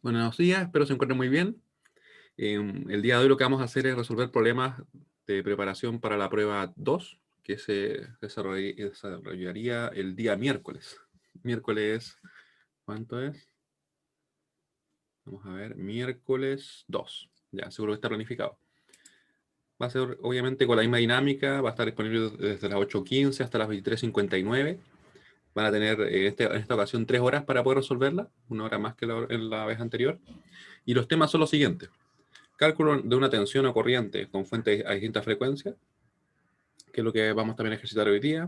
Buenos días, espero se encuentren muy bien. El día de hoy lo que vamos a hacer es resolver problemas de preparación para la prueba 2, que se desarrollaría el día miércoles. Miércoles, ¿cuánto es? Vamos a ver, miércoles 2. Ya, seguro que está planificado. Va a ser obviamente con la misma dinámica, va a estar disponible desde las 8:15 hasta las 23:59. Van a tener en esta ocasión 3 horas para poder resolverla, una hora más que en la vez anterior. Y los temas son los siguientes. Cálculo de una tensión o corriente con fuentes a distintas frecuencias, que es lo que vamos también a ejercitar hoy día.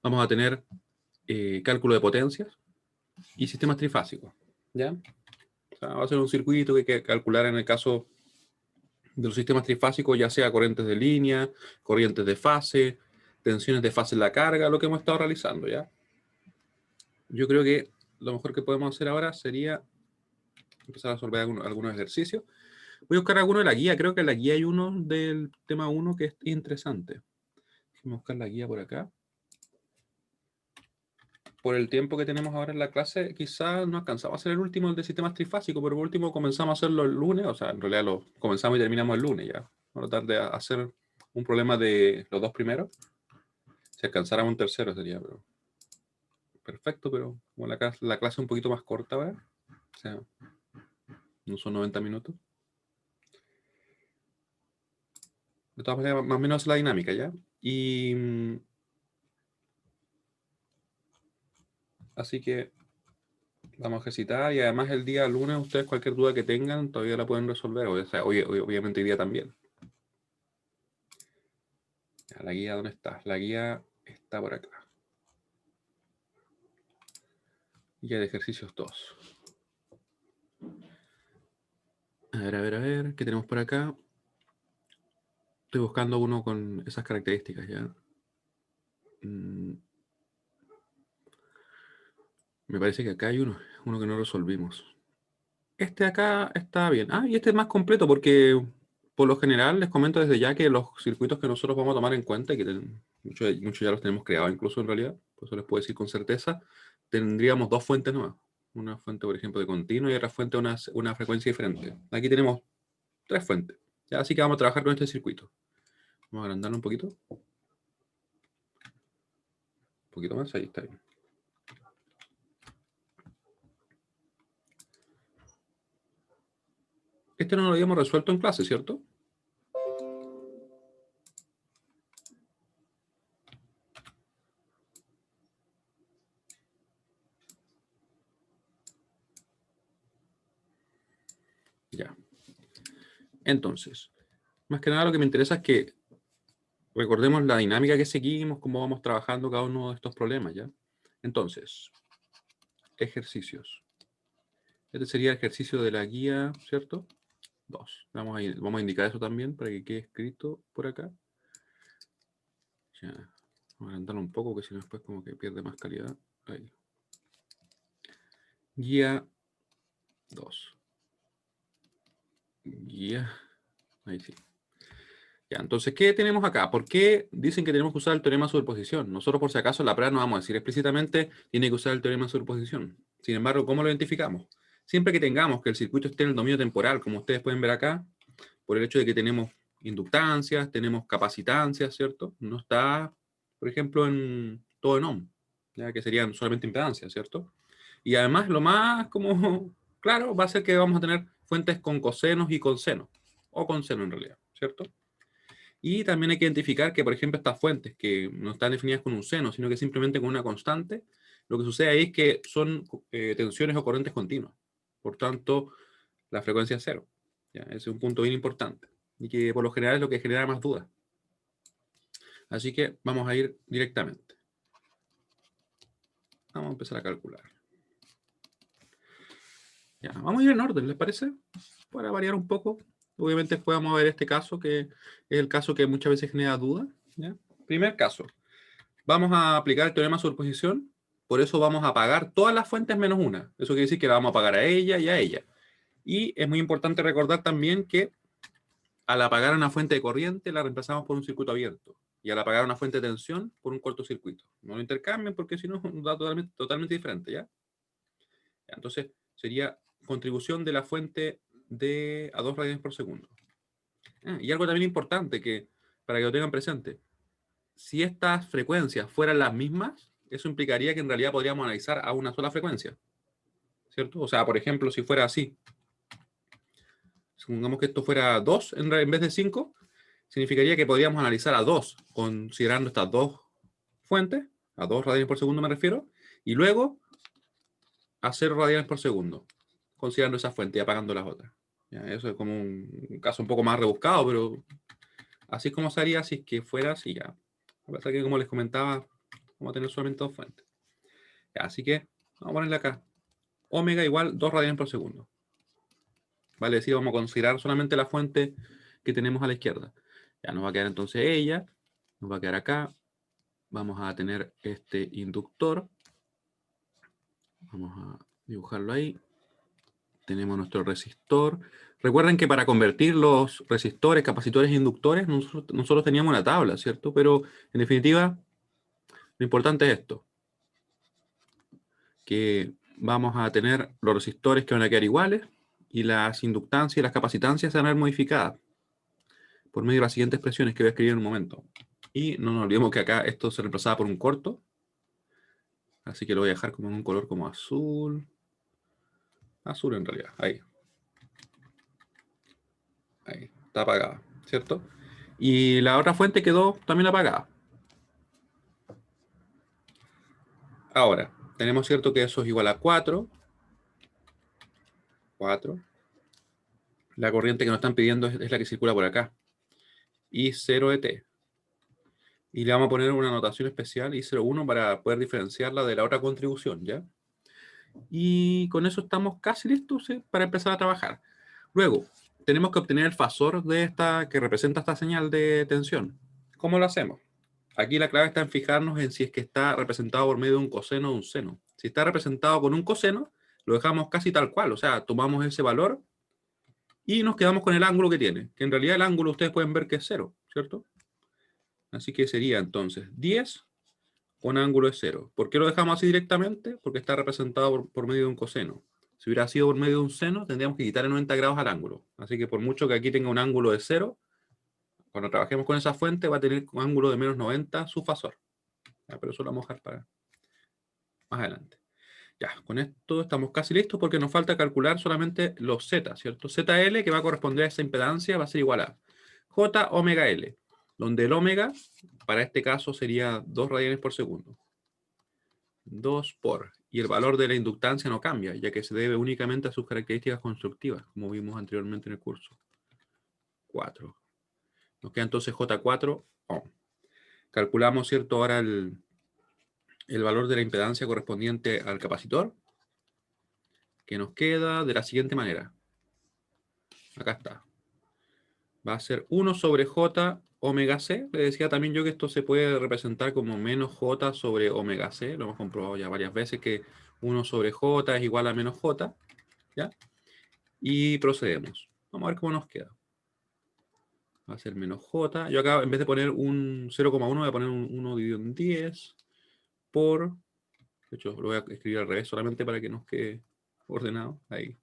Vamos a tener cálculo de potencias y sistemas trifásicos. ¿Ya? O sea, va a ser un circuito que hay que calcular en el caso de los sistemas trifásicos, ya sea corrientes de línea, corrientes de fase, tensiones de fase en la carga, lo que hemos estado realizando. ¿Ya? Yo creo que lo mejor que podemos hacer ahora sería empezar a resolver algunos ejercicios. Voy a buscar alguno de la guía. Creo que en la guía hay uno del tema 1 que es interesante. Déjame buscar la guía por acá. Por el tiempo que tenemos ahora en la clase, quizás no alcanzamos a hacer el último, el de sistemas trifásicos, pero por último comenzamos a hacerlo el lunes, o sea, en realidad lo comenzamos y terminamos el lunes ya. Vamos a tratar de hacer un problema de los dos primeros. Si alcanzáramos un tercero sería perfecto, pero como la clase es un poquito más corta, ¿verdad? O sea, no son 90 minutos. De todas maneras, más o menos es la dinámica, ¿ya? Y así que vamos a ejercitar y además el día lunes ustedes cualquier duda que tengan todavía la pueden resolver, o sea, obviamente hoy día también. La guía, ¿dónde está? La guía está por acá. Guía de ejercicios 2. A ver, ¿qué tenemos por acá? Estoy buscando uno con esas características ya. Me parece que acá hay uno que no resolvimos. Este acá está bien. Ah, y este es más completo porque por lo general les comento desde ya que los circuitos que nosotros vamos a tomar en cuenta, y que muchos ya los tenemos creados incluso en realidad, por eso les puedo decir con certeza, tendríamos dos fuentes nuevas. Una fuente, por ejemplo, de continuo y otra fuente de una frecuencia diferente. Aquí tenemos tres fuentes. Ya, así que vamos a trabajar con este circuito. Vamos a agrandarlo un poquito. Un poquito más, ahí está bien. Este no lo habíamos resuelto en clase, ¿cierto? Ya. Entonces, más que nada lo que me interesa es que recordemos la dinámica que seguimos, cómo vamos trabajando cada uno de estos problemas, ¿ya? Entonces, ejercicios. Este sería el ejercicio de la guía, ¿cierto? 2. Vamos a indicar eso también para que quede escrito por acá. Ya. Vamos a agrandarlo un poco, que si no después como que pierde más calidad. Ahí. Guía 2. Guía. Ahí sí. Ya, entonces, ¿qué tenemos acá? ¿Por qué dicen que tenemos que usar el teorema de superposición? Nosotros, por si acaso, en la prueba no vamos a decir explícitamente tiene que usar el teorema de superposición. Sin embargo, ¿cómo lo identificamos? Siempre que tengamos que el circuito esté en el dominio temporal, como ustedes pueden ver acá, por el hecho de que tenemos inductancias, tenemos capacitancias, ¿cierto? No está, por ejemplo, en todo en ohm, ya que serían solamente impedancias, ¿cierto? Y además, lo más como claro va a ser que vamos a tener fuentes con cosenos y con seno, o con seno en realidad, ¿cierto? Y también hay que identificar que, por ejemplo, estas fuentes que no están definidas con un seno, sino que simplemente con una constante, lo que sucede ahí es que son tensiones o corrientes continuas. Por tanto, la frecuencia es cero. ¿Ya? Ese es un punto bien importante y que por lo general es lo que genera más dudas. Así que vamos a ir directamente. Vamos a empezar a calcular. Ya, vamos a ir en orden, ¿les parece? Para variar un poco. Obviamente después vamos a ver este caso, que es el caso que muchas veces genera dudas. ¿Ya? Primer caso. Vamos a aplicar el teorema de superposición, por eso vamos a apagar todas las fuentes menos una. Eso quiere decir que la vamos a apagar a ella y a ella. Y es muy importante recordar también que al apagar una fuente de corriente la reemplazamos por un circuito abierto. Y al apagar una fuente de tensión por un cortocircuito. No lo intercambien porque si no da totalmente diferente, ¿ya? Entonces sería contribución de la fuente a 2 radianes por segundo. Y algo también importante que, para que lo tengan presente, si estas frecuencias fueran las mismas, eso implicaría que en realidad podríamos analizar a una sola frecuencia, ¿cierto? O sea, por ejemplo, si fuera así, supongamos que esto fuera 2 en vez de 5, significaría que podríamos analizar a 2, considerando estas dos fuentes, a 2 radianes por segundo me refiero, y luego a 0 radianes por segundo, considerando esa fuente y apagando las otras. Ya, eso es como un caso un poco más rebuscado, pero así es como se haría si es que fuera así ya. Lo que pasa es que, como les comentaba, vamos a tener solamente dos fuentes. Ya, así que vamos a ponerle acá. Omega igual 2 radianes por segundo. Vale decir, vamos a considerar solamente la fuente que tenemos a la izquierda. Ya nos va a quedar entonces ella, nos va a quedar acá. Vamos a tener este inductor. Vamos a dibujarlo ahí. Tenemos nuestro resistor. Recuerden que para convertir los resistores, capacitores e inductores, nosotros teníamos una tabla, ¿cierto? Pero en definitiva, lo importante es esto. Que vamos a tener los resistores que van a quedar iguales y las inductancias y las capacitancias se van a ver modificadas por medio de las siguientes expresiones que voy a escribir en un momento. Y no nos olvidemos que acá esto se reemplazaba por un corto. Así que lo voy a dejar como en un color como azul. Azul en realidad, ahí. Ahí, está apagada, ¿cierto? Y la otra fuente quedó también apagada. Ahora, tenemos cierto que eso es igual a 4. 4. La corriente que nos están pidiendo es la que circula por acá. Y 0 de T. Y le vamos a poner una notación especial, I01, para poder diferenciarla de la otra contribución, ¿ya? Y con eso estamos casi listos, ¿sí?, para empezar a trabajar. Luego, tenemos que obtener el fasor de esta, que representa esta señal de tensión. ¿Cómo lo hacemos? Aquí la clave está en fijarnos en si es que está representado por medio de un coseno o un seno. Si está representado con un coseno, lo dejamos casi tal cual, o sea, tomamos ese valor y nos quedamos con el ángulo que tiene, que en realidad el ángulo ustedes pueden ver que es 0, ¿cierto? Así que sería entonces 10 con ángulo de 0. ¿Por qué lo dejamos así directamente? Porque está representado por medio de un coseno. Si hubiera sido por medio de un seno, tendríamos que quitarle 90 grados al ángulo. Así que por mucho que aquí tenga un ángulo de 0, cuando trabajemos con esa fuente va a tener un ángulo de menos 90 su fasor. Ya, pero eso lo vamos a dejar para más adelante. Ya, con esto estamos casi listos porque nos falta calcular solamente los Z, ¿cierto? ZL, que va a corresponder a esa impedancia, va a ser igual a J omega L, donde el omega, para este caso, sería 2 radianes por segundo. 2 por. Y el valor de la inductancia no cambia, ya que se debe únicamente a sus características constructivas, como vimos anteriormente en el curso. 4. Nos queda entonces J4 ohm. Calculamos, ¿cierto?, ahora el valor de la impedancia correspondiente al capacitor, que nos queda de la siguiente manera. Acá está. Va a ser 1 sobre J omega C. Le decía también yo que esto se puede representar como menos J sobre omega C. Lo hemos comprobado ya varias veces que 1 sobre J es igual a menos J. ¿Ya? Y procedemos. Vamos a ver cómo nos queda. Va a ser menos J. Yo acá, en vez de poner un 0,1, voy a poner un 1 dividido en 10 por... De hecho, lo voy a escribir al revés solamente para que nos quede ordenado. Ahí.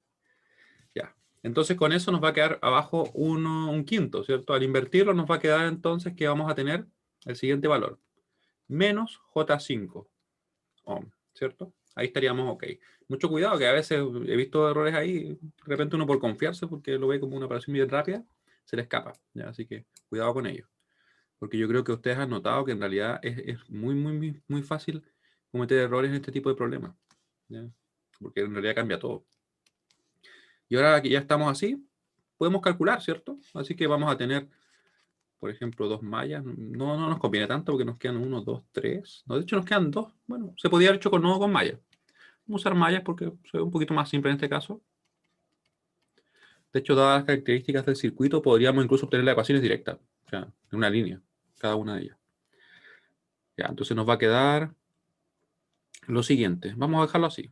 Ya. Entonces con eso nos va a quedar abajo un quinto, ¿cierto? Al invertirlo nos va a quedar entonces que vamos a tener el siguiente valor. Menos J5 ohm, ¿cierto? Ahí estaríamos ok. Mucho cuidado, que a veces he visto errores ahí, de repente uno por confiarse, porque lo ve como una operación bien rápida, se le escapa, ¿ya? Así que cuidado con ello. Porque yo creo que ustedes han notado que en realidad es muy fácil cometer errores en este tipo de problemas, ¿ya? Porque en realidad cambia todo. Y ahora que ya estamos así, podemos calcular, ¿cierto? Así que vamos a tener, por ejemplo, 2 mallas. No nos conviene tanto porque nos quedan 1, 2, 3. No, de hecho nos quedan 2. Bueno, se podría haber hecho no con mallas. Vamos a usar mallas porque se ve un poquito más simple en este caso. De hecho, dadas las características del circuito, podríamos incluso obtener las ecuaciones directas. O sea, en una línea, cada una de ellas. Ya, entonces nos va a quedar lo siguiente. Vamos a dejarlo así.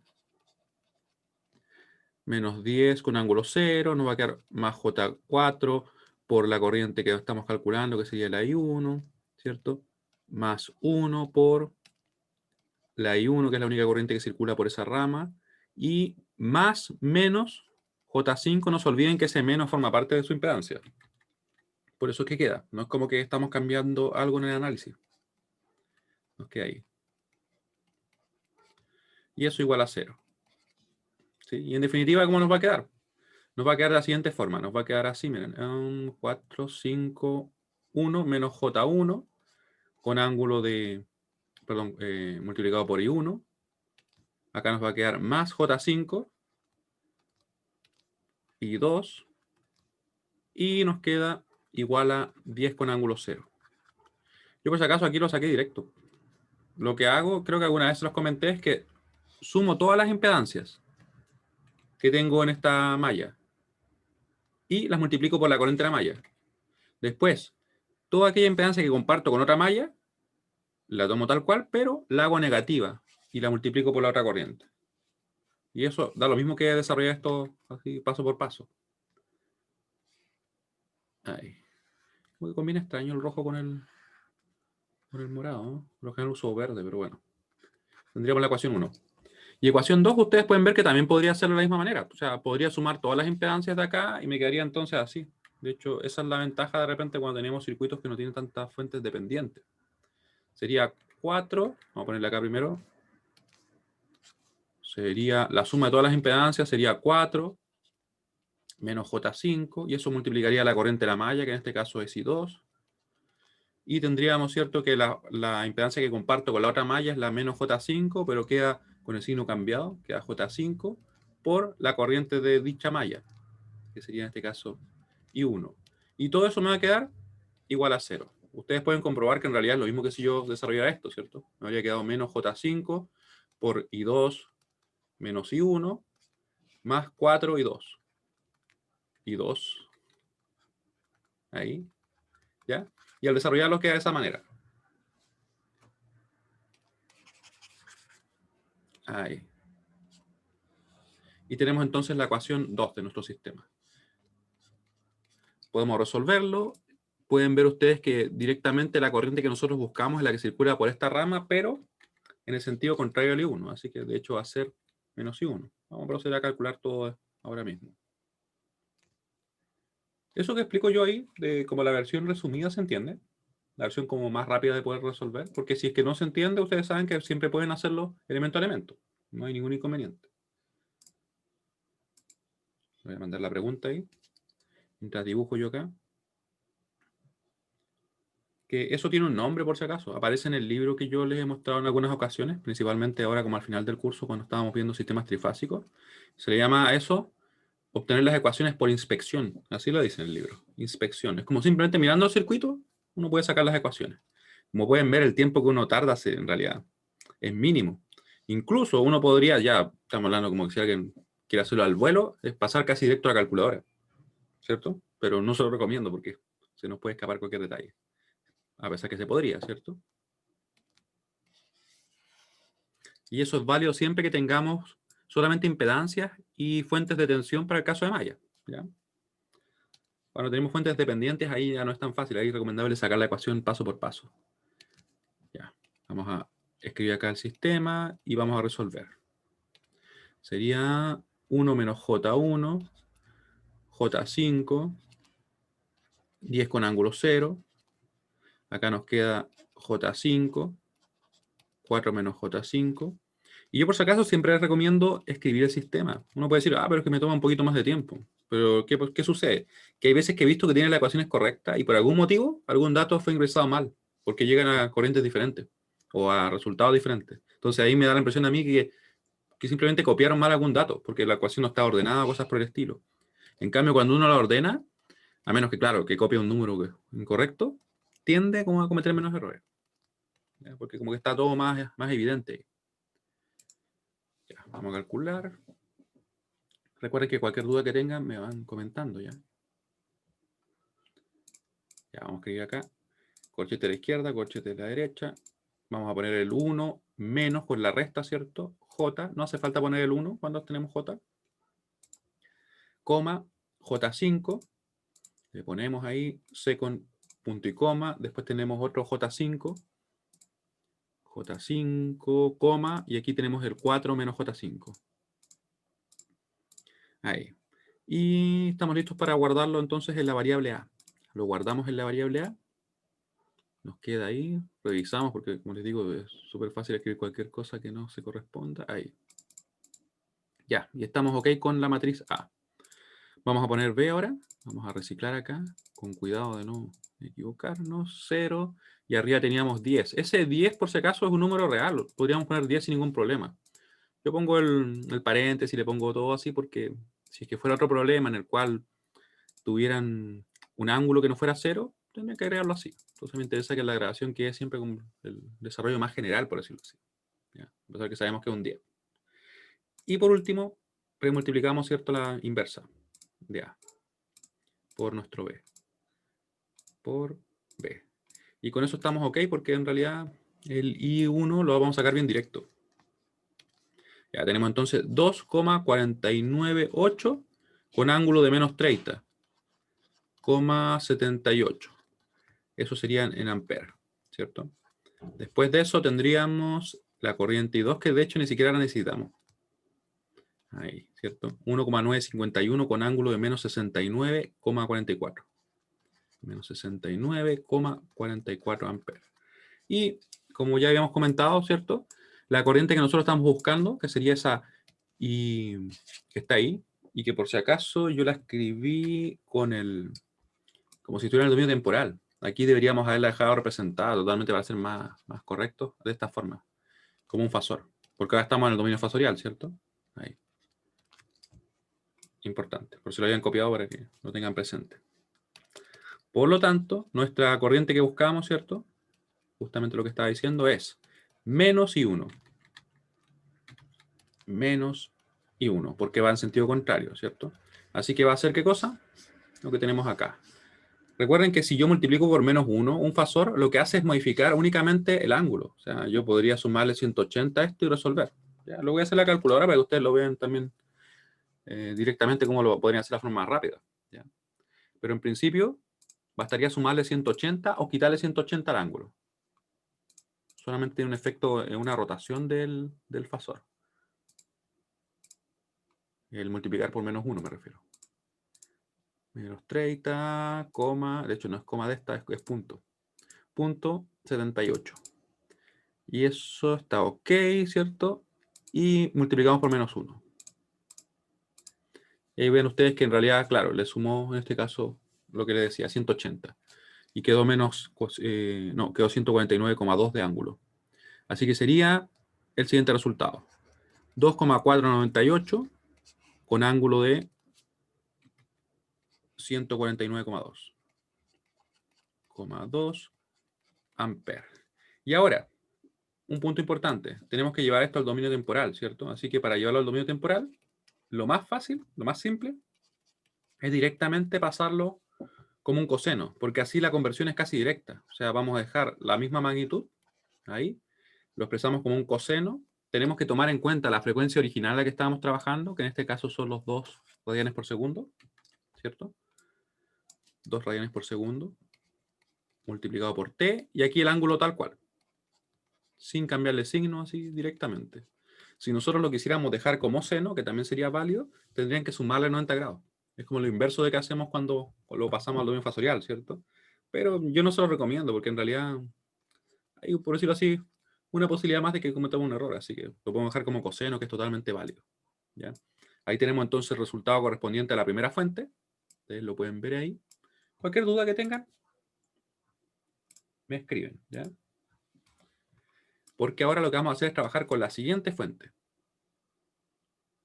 Menos 10 con ángulo 0. Nos va a quedar más J4 por la corriente que estamos calculando, que sería la I1, ¿cierto? Más 1 por la I1, que es la única corriente que circula por esa rama, y más menos J5, no se olviden que ese menos forma parte de su impedancia. Por eso es que queda. No es como que estamos cambiando algo en el análisis. Nos queda ahí. Y eso igual a 0. ¿Sí? Y en definitiva, ¿cómo nos va a quedar? Nos va a quedar de la siguiente forma. Nos va a quedar así, miren. 4, 5, 1 menos J1 con ángulo de, perdón, multiplicado por I1. Acá nos va a quedar más J5, I2, y nos queda igual a 10 con ángulo 0. Yo por si acaso aquí lo saqué directo. Lo que hago, creo que alguna vez se los comenté, es que sumo todas las impedancias que tengo en esta malla y las multiplico por la corriente de la malla. Después, toda aquella impedancia que comparto con otra malla, la tomo tal cual, pero la hago negativa y la multiplico por la otra corriente. Y eso da lo mismo que desarrollar esto así paso por paso. Ahí. Muy combina extraño el rojo con el morado, ¿no? Por lo general uso verde, pero bueno. Tendríamos la ecuación 1. Y ecuación 2, ustedes pueden ver que también podría hacerlo de la misma manera. O sea, podría sumar todas las impedancias de acá y me quedaría entonces así. De hecho, esa es la ventaja de repente cuando tenemos circuitos que no tienen tantas fuentes dependientes. Sería 4, vamos a ponerle acá primero. Sería la suma de todas las impedancias, sería 4 menos J5, y eso multiplicaría la corriente de la malla, que en este caso es I2. Y tendríamos, ¿cierto?, que la impedancia que comparto con la otra malla es la menos J5, pero queda con el signo cambiado, queda J5 por la corriente de dicha malla, que sería en este caso I1. Y todo eso me va a quedar igual a 0. Ustedes pueden comprobar que en realidad es lo mismo que si yo desarrollara esto, ¿cierto? Me habría quedado menos J5 por I2 menos I1 más 4 I2. I2. Ahí. ¿Ya? Y al desarrollarlo queda de esa manera. Ahí. Y tenemos entonces la ecuación 2 de nuestro sistema. Podemos resolverlo. Pueden ver ustedes que directamente la corriente que nosotros buscamos es la que circula por esta rama, pero en el sentido contrario al I1. Así que de hecho va a ser menos I1. Vamos a proceder a calcular todo ahora mismo. Eso que explico yo ahí, de como la versión resumida, ¿se entiende? La versión como más rápida de poder resolver. Porque si es que no se entiende, ustedes saben que siempre pueden hacerlo elemento a elemento. No hay ningún inconveniente. Voy a mandar la pregunta ahí. Mientras dibujo yo acá. Que eso tiene un nombre por si acaso. Aparece en el libro que yo les he mostrado en algunas ocasiones, principalmente ahora como al final del curso cuando estábamos viendo sistemas trifásicos. Se le llama a eso obtener las ecuaciones por inspección. Así lo dice en el libro. Inspección. Es como simplemente mirando el circuito, uno puede sacar las ecuaciones. Como pueden ver, el tiempo que uno tarda en realidad es mínimo. Incluso uno podría, ya estamos hablando como que si alguien quiere hacerlo al vuelo, es pasar casi directo a la calculadora. ¿Cierto? Pero no se lo recomiendo porque se nos puede escapar cualquier detalle. A pesar que se podría, ¿cierto? Y eso es válido siempre que tengamos solamente impedancias y fuentes de tensión para el caso de malla. ¿Ya? Cuando tenemos fuentes dependientes, ahí ya no es tan fácil. Ahí es recomendable sacar la ecuación paso por paso. Ya. Vamos a escribir acá el sistema y vamos a resolver. Sería 1 menos J1, J5, 10 con ángulo 0. Acá nos queda J5, 4 menos J5. Y yo por si acaso siempre les recomiendo escribir el sistema. Uno puede decir, pero es que me toma un poquito más de tiempo. Pero ¿qué sucede? Que hay veces que he visto que tiene la ecuación correcta y por algún motivo, algún dato fue ingresado mal, porque llegan a corrientes diferentes o a resultados diferentes. Entonces ahí me da la impresión a mí que simplemente copiaron mal algún dato, porque la ecuación no está ordenada o cosas por el estilo. En cambio, cuando uno la ordena, a menos que, claro, que copie un número incorrecto, tiende como a cometer menos errores. ¿Ya? Porque como que está todo más evidente. Ya, vamos a calcular. Recuerden que cualquier duda que tengan me van comentando ya. Ya, vamos a escribir acá. Corchete a la izquierda, corchete a la derecha. Vamos a poner el 1 menos con la resta, ¿cierto? J, no hace falta poner el 1 cuando tenemos J. Coma, J5. Le ponemos ahí C con punto y coma. Después tenemos otro J5. J5, coma. Y aquí tenemos el 4 menos J5. Ahí. Y estamos listos para guardarlo entonces en la variable A. Lo guardamos en la variable A. Nos queda ahí. Revisamos porque, como les digo, es súper fácil escribir cualquier cosa que no se corresponda. Ahí. Ya, y estamos ok con la matriz A. Vamos a poner B ahora. Vamos a reciclar acá. Con cuidado de no equivocarnos. 0. Y arriba teníamos 10. Ese 10, por si acaso, es un número real. Podríamos poner 10 sin ningún problema. Yo pongo el paréntesis, le pongo todo así porque si es que fuera otro problema en el cual tuvieran un ángulo que no fuera 0, tendría que agregarlo así. Entonces me interesa que la grabación quede siempre con el desarrollo más general, por decirlo así. ¿Ya? A pesar que sabemos que es un 10. Y por último, multiplicamos, ¿cierto?, la inversa de A por nuestro B. Por B. Y con eso estamos ok porque en realidad el I1 lo vamos a sacar bien directo. Ya tenemos entonces 2,498 con ángulo de menos 30,78. Eso sería en amperes, ¿cierto? Después de eso tendríamos la corriente I2, que de hecho ni siquiera la necesitamos. Ahí, ¿cierto? 1,951 con ángulo de menos 69,44. Menos 69,44 amperes. Y como ya habíamos comentado, ¿cierto? La corriente que nosotros estamos buscando, que sería esa I que está ahí, y que por si acaso yo la escribí con como si estuviera en el dominio temporal. Aquí deberíamos haberla dejado representada totalmente para ser más correcto, de esta forma, como un fasor. Porque ahora estamos en el dominio fasorial, ¿cierto? Ahí. Importante, por si lo habían copiado para que lo tengan presente. Por lo tanto, nuestra corriente que buscamos, ¿cierto? Justamente lo que estaba diciendo es menos I1. Menos I1, porque va en sentido contrario, ¿cierto? Así que va a ser, ¿qué cosa? Lo que tenemos acá. Recuerden que si yo multiplico por menos 1, un fasor lo que hace es modificar únicamente el ángulo. O sea, yo podría sumarle 180 a esto y resolver. ¿Ya? Lo voy a hacer en la calculadora para que ustedes lo vean también directamente cómo lo podrían hacer de la forma más rápida. ¿Ya? Pero en principio, bastaría sumarle 180 o quitarle 180 al ángulo. Solamente tiene un efecto, una rotación del fasor. El multiplicar por menos 1 me refiero. Menos 30, coma, de hecho no es coma de esta, es punto. Punto 78. Y eso está ok, ¿cierto? Y multiplicamos por menos 1. Y ahí ven ustedes que en realidad, claro, le sumó en este caso lo que le decía, 180. Y quedó menos, no, quedó 149,2 de ángulo. Así que sería el siguiente resultado. 2,498 con ángulo de 149,2. 2 amperes. Y ahora, un punto importante. Tenemos que llevar esto al dominio temporal, ¿cierto? Así que para llevarlo al dominio temporal, lo más fácil, lo más simple, es directamente pasarlo como un coseno, porque así la conversión es casi directa. O sea, vamos a dejar la misma magnitud, ahí, lo expresamos como un coseno. Tenemos que tomar en cuenta la frecuencia original a la que estábamos trabajando, que en este caso son los 2 radianes por segundo, ¿cierto? 2 radianes por segundo, multiplicado por t, y aquí el ángulo tal cual, sin cambiarle signo así directamente. Si nosotros lo quisiéramos dejar como seno, que también sería válido, tendrían que sumarle 90 grados. Es como lo inverso de que hacemos cuando lo pasamos al dominio fasorial, ¿cierto? Pero yo no se lo recomiendo, porque en realidad hay, por decirlo así, una posibilidad más de que cometamos un error. Así que lo podemos dejar como coseno, que es totalmente válido. ¿Ya? Ahí tenemos entonces el resultado correspondiente a la primera fuente. Ustedes lo pueden ver ahí. Cualquier duda que tengan, me escriben, ¿ya? Porque ahora lo que vamos a hacer es trabajar con la siguiente fuente.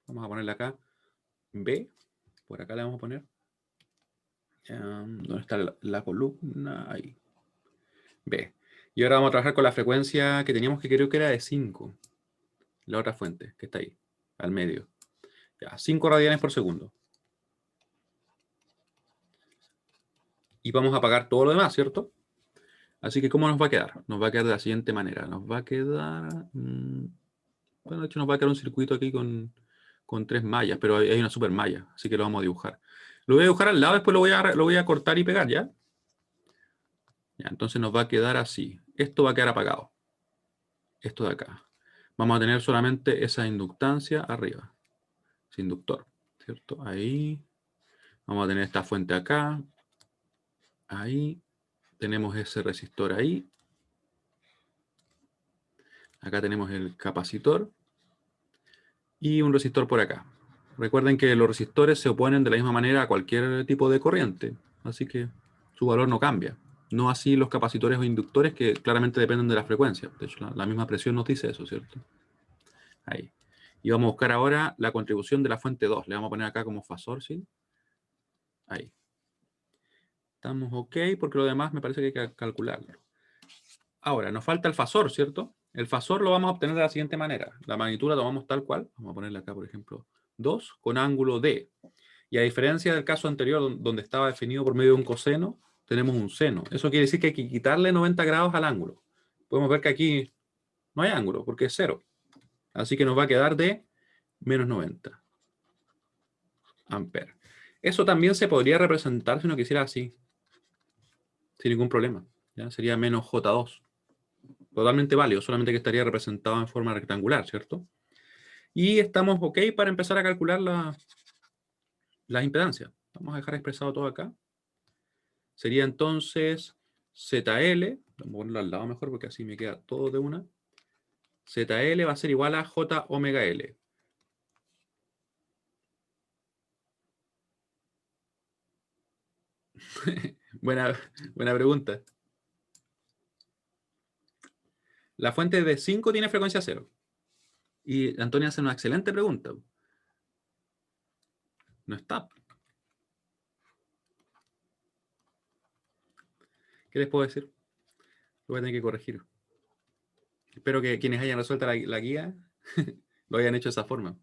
Vamos a ponerle acá B. Por acá le vamos a poner. ¿Dónde está la columna? Ahí. B. Y ahora vamos a trabajar con la frecuencia que teníamos, que creo que era de 5. La otra fuente, que está ahí, al medio. Ya, 5 radianes por segundo. Y vamos a apagar todo lo demás, ¿cierto? Así que, ¿cómo nos va a quedar? Nos va a quedar de la siguiente manera. Nos va a quedar... bueno, de hecho nos va a quedar un circuito aquí con 3 mallas, pero hay una super malla, así que lo vamos a dibujar. Lo voy a dibujar al lado, después lo voy a cortar y pegar, ¿ya? Ya, entonces nos va a quedar así. Esto va a quedar apagado. Esto de acá. Vamos a tener solamente esa inductancia arriba. Ese inductor. ¿cierto? Ahí. Vamos a tener esta fuente acá. Ahí. Tenemos ese resistor ahí. Acá tenemos el capacitor. Y un resistor por acá. Recuerden que los resistores se oponen de la misma manera a cualquier tipo de corriente. Así que su valor no cambia. No así los capacitores o inductores que claramente dependen de la frecuencia. De hecho, la misma presión nos dice eso, ¿cierto? Ahí. Y vamos a buscar ahora la contribución de la fuente 2. Le vamos a poner acá como fasor, ¿sí? Ahí. Estamos ok, porque lo demás me parece que hay que calcularlo. Ahora, nos falta el fasor, ¿cierto? El fasor lo vamos a obtener de la siguiente manera. La magnitud la tomamos tal cual. Vamos a ponerle acá, por ejemplo, 2 con ángulo D. Y a diferencia del caso anterior, donde estaba definido por medio de un coseno, tenemos un seno. Eso quiere decir que hay que quitarle 90 grados al ángulo. Podemos ver que aquí no hay ángulo, porque es 0. Así que nos va a quedar de menos 90 amperes. Eso también se podría representar si uno quisiera así, sin ningún problema. ¿Ya? Sería menos J2. Totalmente válido, solamente que estaría representado en forma rectangular, ¿cierto? Y estamos ok para empezar a calcular las impedancias. Vamos a dejar expresado todo acá. Sería entonces ZL, vamos a ponerlo al lado mejor porque así me queda todo de una. ZL va a ser igual a J omega L. buena pregunta. La fuente de 5 tiene frecuencia 0. Y Antonio hace una excelente pregunta. No está. ¿Qué les puedo decir? Lo voy a tener que corregir. Espero que quienes hayan resuelto la guía lo hayan hecho de esa forma.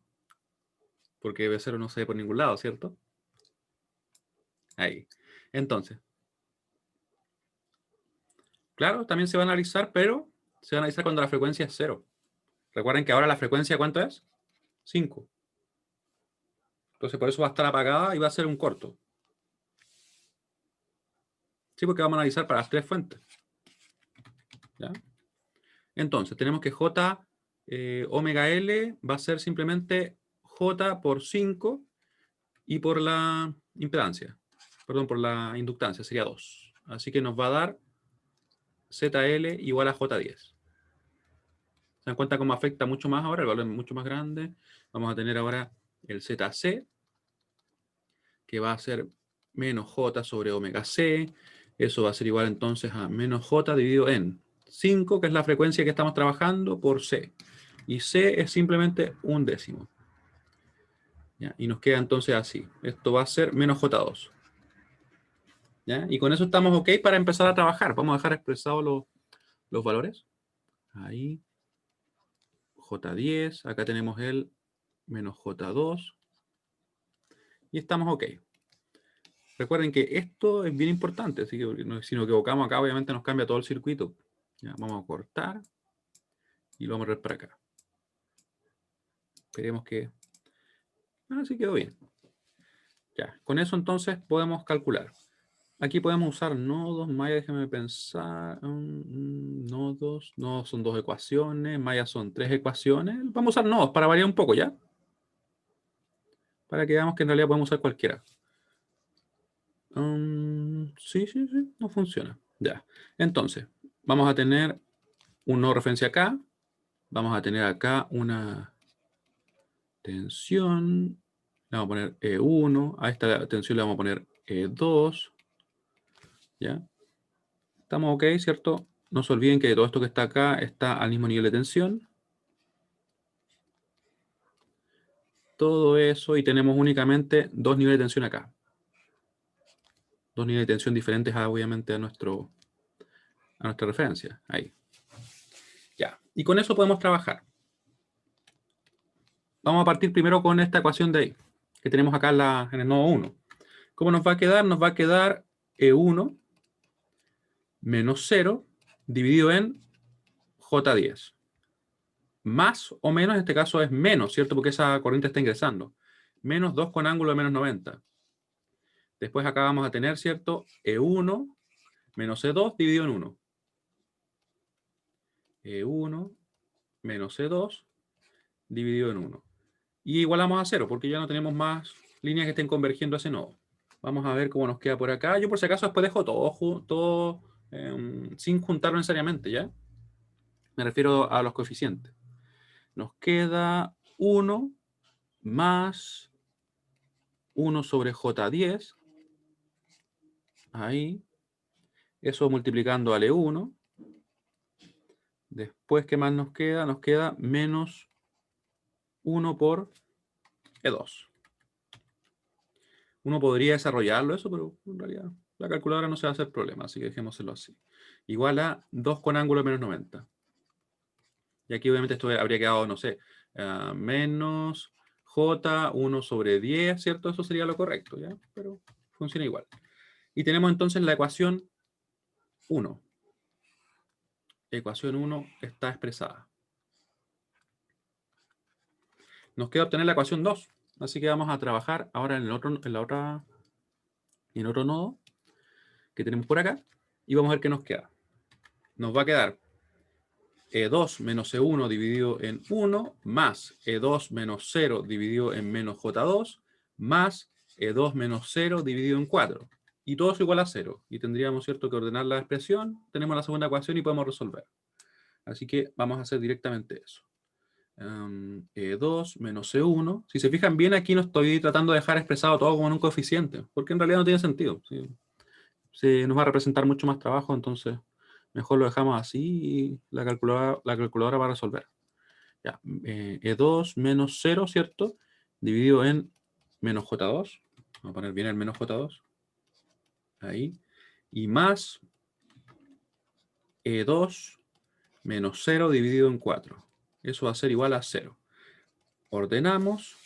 Porque B0 no se ve por ningún lado, ¿cierto? Ahí. Entonces, claro, también se va a analizar, pero se va a analizar cuando la frecuencia es 0. Recuerden que ahora la frecuencia, ¿cuánto es? 5. Entonces, por eso va a estar apagada y va a ser un corto. Sí, porque vamos a analizar para las 3 fuentes. ¿Ya? Entonces, tenemos que J omega L va a ser simplemente J por 5 y por la impedancia. Perdón, por la inductancia, sería 2. Así que nos va a dar ZL igual a J10. ¿Se dan cuenta cómo afecta mucho más ahora? El valor es mucho más grande. Vamos a tener ahora el ZC, que va a ser menos J sobre omega C. Eso va a ser igual entonces a menos J dividido en 5, que es la frecuencia que estamos trabajando, por C. Y C es simplemente un décimo. ¿Ya? Y nos queda entonces así. Esto va a ser menos J2. ¿Ya? Y con eso estamos ok para empezar a trabajar. Vamos a dejar expresados los valores. Ahí. J10. Acá tenemos el menos J2. Y estamos ok. Recuerden que esto es bien importante, así que si nos equivocamos acá, obviamente nos cambia todo el circuito. Ya, vamos a cortar y lo vamos a ver para acá. Esperemos que... sí quedó bien. Ya, con eso entonces podemos calcular. Aquí podemos usar nodos, Maya, déjenme pensar. Nodos son 2 ecuaciones, Maya son 3 ecuaciones. Vamos a usar nodos para variar un poco, ¿ya? Para que veamos que en realidad podemos usar cualquiera. Sí, no funciona. Ya. Entonces, vamos a tener un nodo de referencia acá. Vamos a tener acá una tensión. Le vamos a poner E1. A esta tensión le vamos a poner E2. ¿Ya? Estamos ok, ¿cierto? No se olviden que todo esto que está acá está al mismo nivel de tensión. Todo eso, y tenemos únicamente 2 niveles de tensión acá. 2 niveles de tensión diferentes, obviamente, a nuestra referencia. Ahí. Ya. Y con eso podemos trabajar. Vamos a partir primero con esta ecuación de ahí, que tenemos acá en el nodo 1. ¿Cómo nos va a quedar? Nos va a quedar E1 menos 0 dividido en J10. Más o menos, en este caso es menos, ¿cierto? Porque esa corriente está ingresando. Menos 2 con ángulo de menos 90. Después acá vamos a tener, ¿cierto? E1 menos E2 dividido en 1. E1 menos E2 dividido en 1. Y igualamos a 0, porque ya no tenemos más líneas que estén convergiendo a ese nodo. Vamos a ver cómo nos queda por acá. Yo por si acaso después dejo todo sin juntarlo necesariamente, ¿ya? Me refiero a los coeficientes. Nos queda 1 más 1 sobre J10. Ahí. Eso multiplicando al E1. Después, ¿qué más nos queda? Nos queda menos 1 por E2. Uno podría desarrollarlo eso, pero en realidad la calculadora no se va a hacer problema, así que dejémoselo así. Igual a 2 con ángulo menos 90. Y aquí obviamente esto habría quedado, no sé, menos J1 sobre 10, ¿cierto? Eso sería lo correcto, ¿ya? Pero funciona igual. Y tenemos entonces la ecuación 1. Ecuación 1 está expresada. Nos queda obtener la ecuación 2. Así que vamos a trabajar ahora en otro nodo que tenemos por acá. Y vamos a ver qué nos queda. Nos va a quedar E2 menos E1 dividido en 1 más E2 menos 0 dividido en menos J2 más E2 menos 0 dividido en 4. Y todo es igual a 0. Y tendríamos, ¿cierto?, que ordenar la expresión. Tenemos la segunda ecuación y podemos resolver. Así que vamos a hacer directamente eso. E2 menos E1. Si se fijan bien, aquí no estoy tratando de dejar expresado todo como en un coeficiente, porque en realidad no tiene sentido. ¿Sí? Se nos va a representar mucho más trabajo, entonces mejor lo dejamos así y la calculadora va a resolver. Ya, E2 menos 0, ¿cierto? Dividido en menos J2. Vamos a poner bien el menos J2. Ahí. Y más E2 menos 0 dividido en 4. Eso va a ser igual a 0. Ordenamos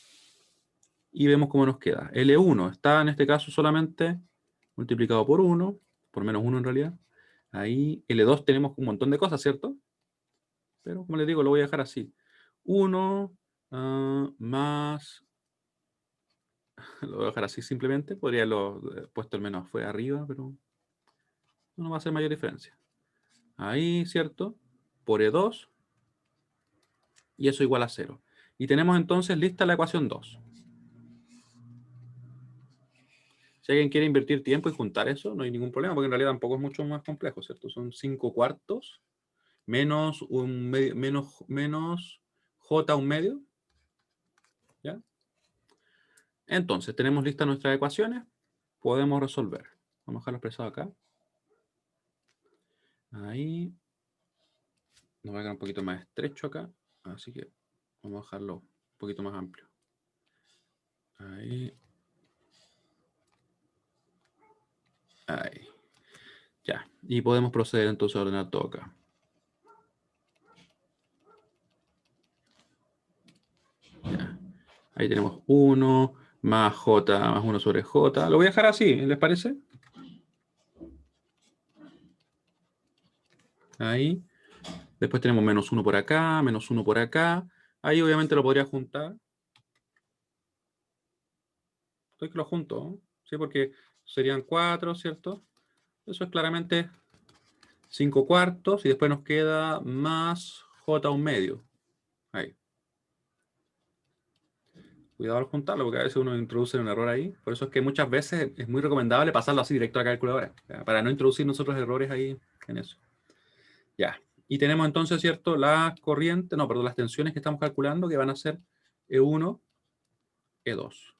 y vemos cómo nos queda. L1 está en este caso solamente multiplicado por 1, por menos 1 en realidad. Ahí L2 tenemos un montón de cosas, ¿cierto? Pero como les digo, lo voy a dejar así. 1 más... Lo voy a dejar así simplemente. Podría haberlo puesto el menos fue arriba, pero no va a hacer mayor diferencia. Ahí, ¿cierto? Por E2. Y eso igual a 0. Y tenemos entonces lista la ecuación 2. Si alguien quiere invertir tiempo y juntar eso, no hay ningún problema, porque en realidad tampoco es mucho más complejo, ¿cierto? Son 5 cuartos menos menos J un medio. ¿Ya? Entonces, tenemos listas nuestras ecuaciones. Podemos resolver. Vamos a dejarlo expresado acá. Ahí. Nos va a quedar un poquito más estrecho acá. Así que vamos a dejarlo un poquito más amplio. Ahí. Ahí. Ya. Y podemos proceder entonces a ordenar todo acá. Ya. Ahí tenemos 1 más J más 1 sobre J. Lo voy a dejar así, ¿les parece? Ahí. Después tenemos menos 1 por acá, menos 1 por acá. Ahí obviamente lo podría juntar. Estoy que lo junto, ¿no? ¿Sí? Porque serían 4, ¿cierto? Eso es claramente 5 cuartos y después nos queda más J un medio. Ahí. Cuidado al juntarlo porque a veces uno introduce un error ahí. Por eso es que muchas veces es muy recomendable pasarlo así directo a la calculadora. Para no introducir nosotros errores ahí en eso. Ya. Y tenemos entonces, ¿cierto? Las corrientes, no, perdón, las tensiones que estamos calculando que van a ser E1, E2.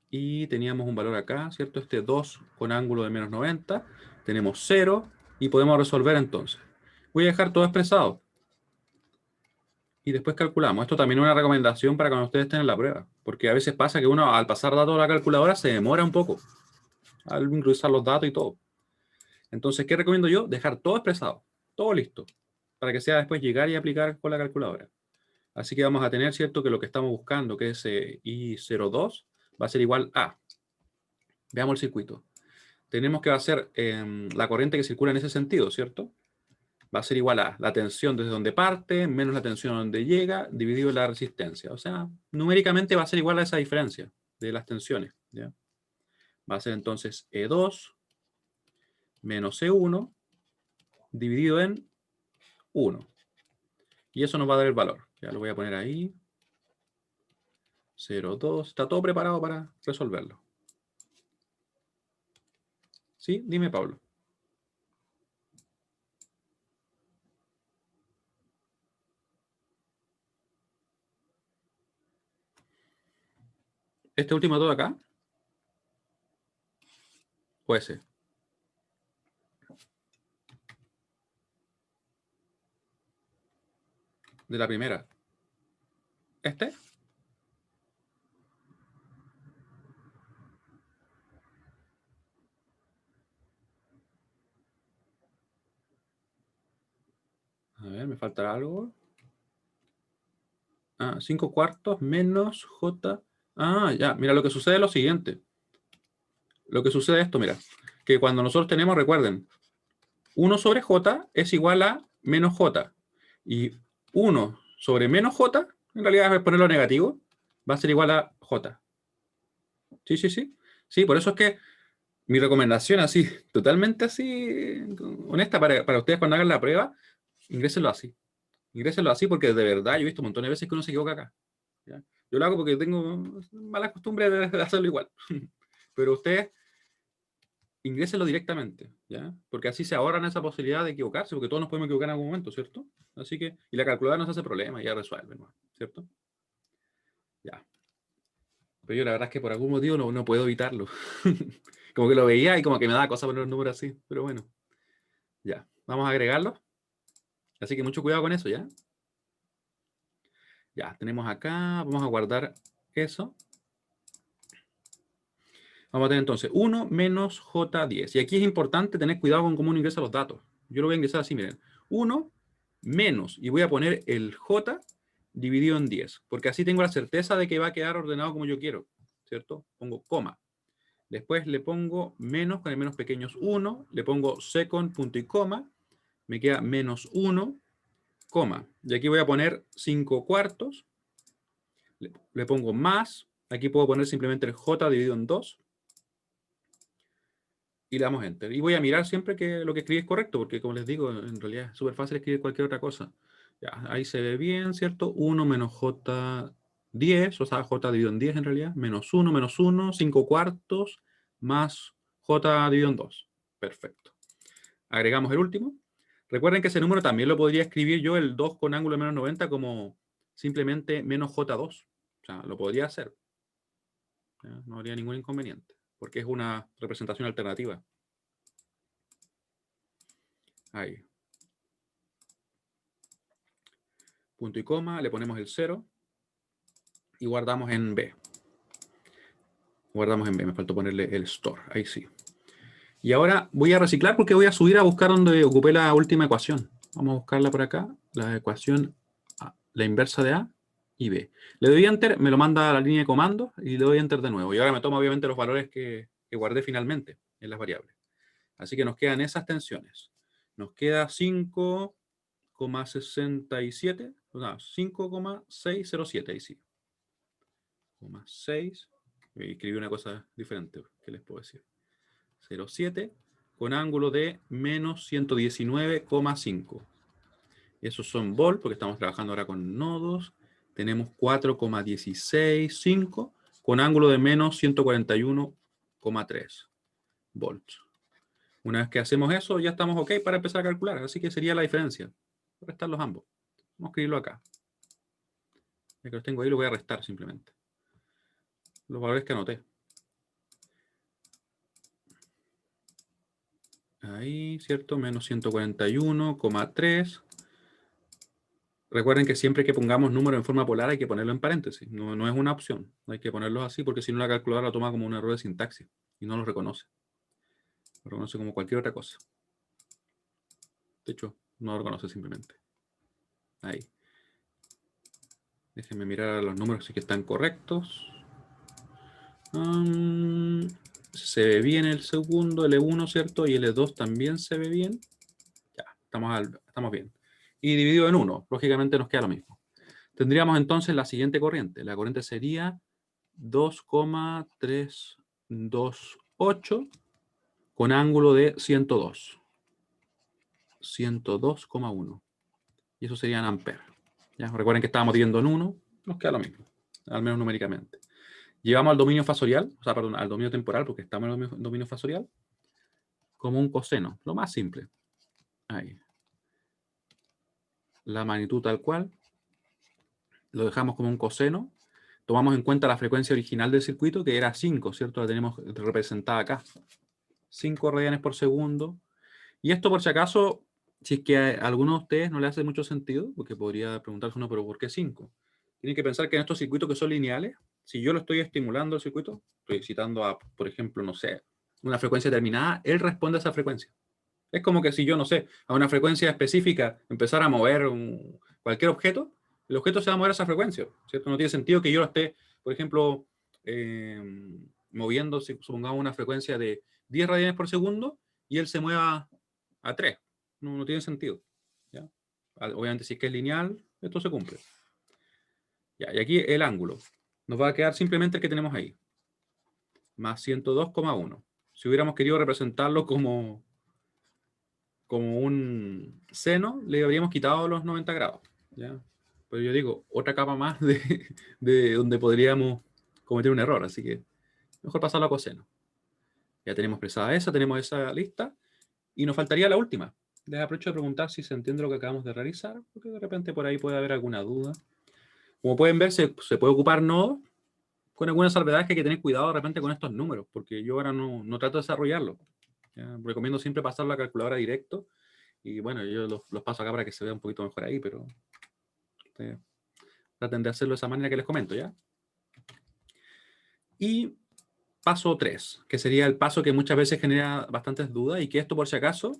Y teníamos un valor acá, ¿cierto? Este 2 con ángulo de menos 90. Tenemos 0 y podemos resolver entonces. Voy a dejar todo expresado. Y después calculamos. Esto también es una recomendación para cuando ustedes estén en la prueba. Porque a veces pasa que uno al pasar datos a la calculadora se demora un poco. Al ingresar los datos y todo. Entonces, ¿qué recomiendo yo? Dejar todo expresado. Todo listo. Para que sea después llegar y aplicar con la calculadora. Así que vamos a tener, ¿cierto? Que lo que estamos buscando, que es I02, va a ser igual a... Veamos el circuito. Tenemos que va a ser la corriente que circula en ese sentido, ¿cierto? Va a ser igual a la tensión desde donde parte, menos la tensión donde llega, dividido la resistencia. O sea, numéricamente va a ser igual a esa diferencia de las tensiones. ¿Ya? Va a ser entonces E2 menos E1 dividido en 1. Y eso nos va a dar el valor. Ya lo voy a poner ahí. 0,2. Está todo preparado para resolverlo. ¿Sí? Dime, Pablo. ¿Este último todo acá? ¿O ese? De la primera. ¿Este? A ver, me falta algo. 5 cuartos menos J. Ya. Mira, lo que sucede es lo siguiente. Lo que sucede es esto, mira. Que cuando nosotros tenemos, recuerden, 1 sobre J es igual a menos J. Y 1 sobre menos J, en realidad es ponerlo negativo, va a ser igual a J. Sí, sí, sí. Sí, por eso es que mi recomendación así, totalmente así, honesta, para ustedes cuando hagan la prueba, ingrésenlo así. Ingrésenlo así porque de verdad yo he visto un montón de veces que uno se equivoca acá. ¿Ya? Yo lo hago porque tengo mala costumbre de hacerlo igual. Pero ustedes ingrésenlo directamente, ¿ya? Porque así se ahorran esa posibilidad de equivocarse, porque todos nos podemos equivocar en algún momento, ¿cierto? Así que, y la calculadora nos hace problema y ya resuelve, ¿no? ¿Cierto? Ya. Pero yo la verdad es que por algún motivo no puedo evitarlo. Como que lo veía y como que me daba cosa poner un número así. Pero bueno, ya. Vamos a agregarlo. Así que mucho cuidado con eso, ¿ya? Ya, tenemos acá, vamos a guardar eso. Vamos a tener entonces 1 menos J10. Y aquí es importante tener cuidado con cómo uno ingresa los datos. Yo lo voy a ingresar así, miren. 1 menos, y voy a poner el J dividido en 10, porque así tengo la certeza de que va a quedar ordenado como yo quiero, ¿cierto? Pongo coma. Después le pongo menos, con el menos pequeño es 1, le pongo second, punto y coma, me queda menos 1, coma. Y aquí voy a poner 5 cuartos, le pongo más, aquí puedo poner simplemente el J dividido en 2, y le damos Enter. Y voy a mirar siempre que lo que escribí es correcto, porque como les digo, en realidad es súper fácil escribir cualquier otra cosa. Ya, ahí se ve bien, ¿cierto? 1 menos J10, o sea, J dividido en 10 en realidad, menos 1, 5 cuartos, más J dividido en 2. Perfecto. Agregamos el último. Recuerden que ese número también lo podría escribir yo, el 2 con ángulo de menos 90, como simplemente menos J2. O sea, lo podría hacer. ¿Ya? No habría ningún inconveniente, porque es una representación alternativa. Ahí. Punto y coma, le ponemos el 0 y guardamos en B. Guardamos en B, me faltó ponerle el store, ahí sí. Y ahora voy a reciclar porque voy a subir a buscar donde ocupé la última ecuación. Vamos a buscarla por acá, la ecuación A, la inversa de A y B. Le doy Enter, me lo manda a la línea de comando y le doy Enter de nuevo. Y ahora me toma obviamente los valores que guardé finalmente en las variables. Así que nos quedan esas tensiones. Nos queda 5,67, o sea, 5,607, ahí sí. 6, escribí una cosa diferente, ¿qué les puedo decir? 0,7 con ángulo de menos 119,5. Esos son volt, porque estamos trabajando ahora con nodos. Tenemos 4,165 con ángulo de menos 141,3 volts. Una vez que hacemos eso, ya estamos ok para empezar a calcular. Así que sería la diferencia. Voy a restarlos ambos. Vamos a escribirlo acá. Ya que los tengo ahí, lo voy a restar simplemente. Los valores que anoté. Ahí, ¿cierto? Menos 141,3. Recuerden que siempre que pongamos número en forma polar hay que ponerlo en paréntesis. No es una opción. Hay que ponerlos así porque si no la calculadora lo toma como un error de sintaxis y no lo reconoce. Lo reconoce como cualquier otra cosa. De hecho, no lo reconoce simplemente. Ahí. Déjenme mirar los números si que están correctos. Se ve bien el segundo, el E1, ¿cierto? Y el E2 también se ve bien. Ya, estamos bien. Y dividido en 1, lógicamente nos queda lo mismo. Tendríamos entonces la siguiente corriente. La corriente sería 2,328 con ángulo de 102. 102,1. Y eso serían amperes. ¿Ya? Recuerden que estábamos dividiendo en 1, nos queda lo mismo. al menos numéricamente. Llevamos al dominio fasorial, o sea, perdón, al dominio temporal, porque estamos en el dominio fasorial, como un coseno, lo más simple. Ahí. La magnitud tal cual. Lo dejamos como un coseno. Tomamos en cuenta la frecuencia original del circuito, que era 5, ¿cierto? La tenemos representada acá. 5 radianes por segundo. Y esto, por si acaso, si es que a alguno de ustedes no le hace mucho sentido, porque podría preguntarse uno, pero ¿por qué 5? Tienen que pensar que en estos circuitos que son lineales, si yo lo estoy estimulando el circuito, estoy excitando a, por ejemplo, no sé, una frecuencia determinada, él responde a esa frecuencia. Es como que si yo, no sé, a una frecuencia específica empezara a mover cualquier objeto, el objeto se va a mover a esa frecuencia, ¿cierto? No tiene sentido que yo lo esté, por ejemplo, eh, moviendo, supongamos, una frecuencia de 10 radianes por segundo y él se mueva a 3. No tiene sentido. ¿Ya? Obviamente, si es que es lineal, esto se cumple. Ya, y aquí el ángulo. Nos va a quedar simplemente el que tenemos ahí. Más 102,1. Si hubiéramos querido representarlo como un seno, le habríamos quitado los 90 grados. ¿Ya? Pero yo digo, otra capa más de donde podríamos cometer un error. Así que mejor pasarlo a coseno. Ya tenemos expresada esa, tenemos esa lista. Y nos faltaría la última. Les aprovecho de preguntar si se entiende lo que acabamos de realizar, porque de repente por ahí puede haber alguna duda. Como pueden ver, se puede ocupar nodos con algunas salvedades que hay que tener cuidado de repente con estos números, porque yo ahora no trato de desarrollarlo. ¿Ya? Recomiendo siempre pasar la calculadora directo. Y bueno, yo los paso acá para que se vea un poquito mejor ahí, pero traten de hacerlo de esa manera que les comento, ¿ya? Y paso 3, que sería el paso que muchas veces genera bastantes dudas y que esto, por si acaso,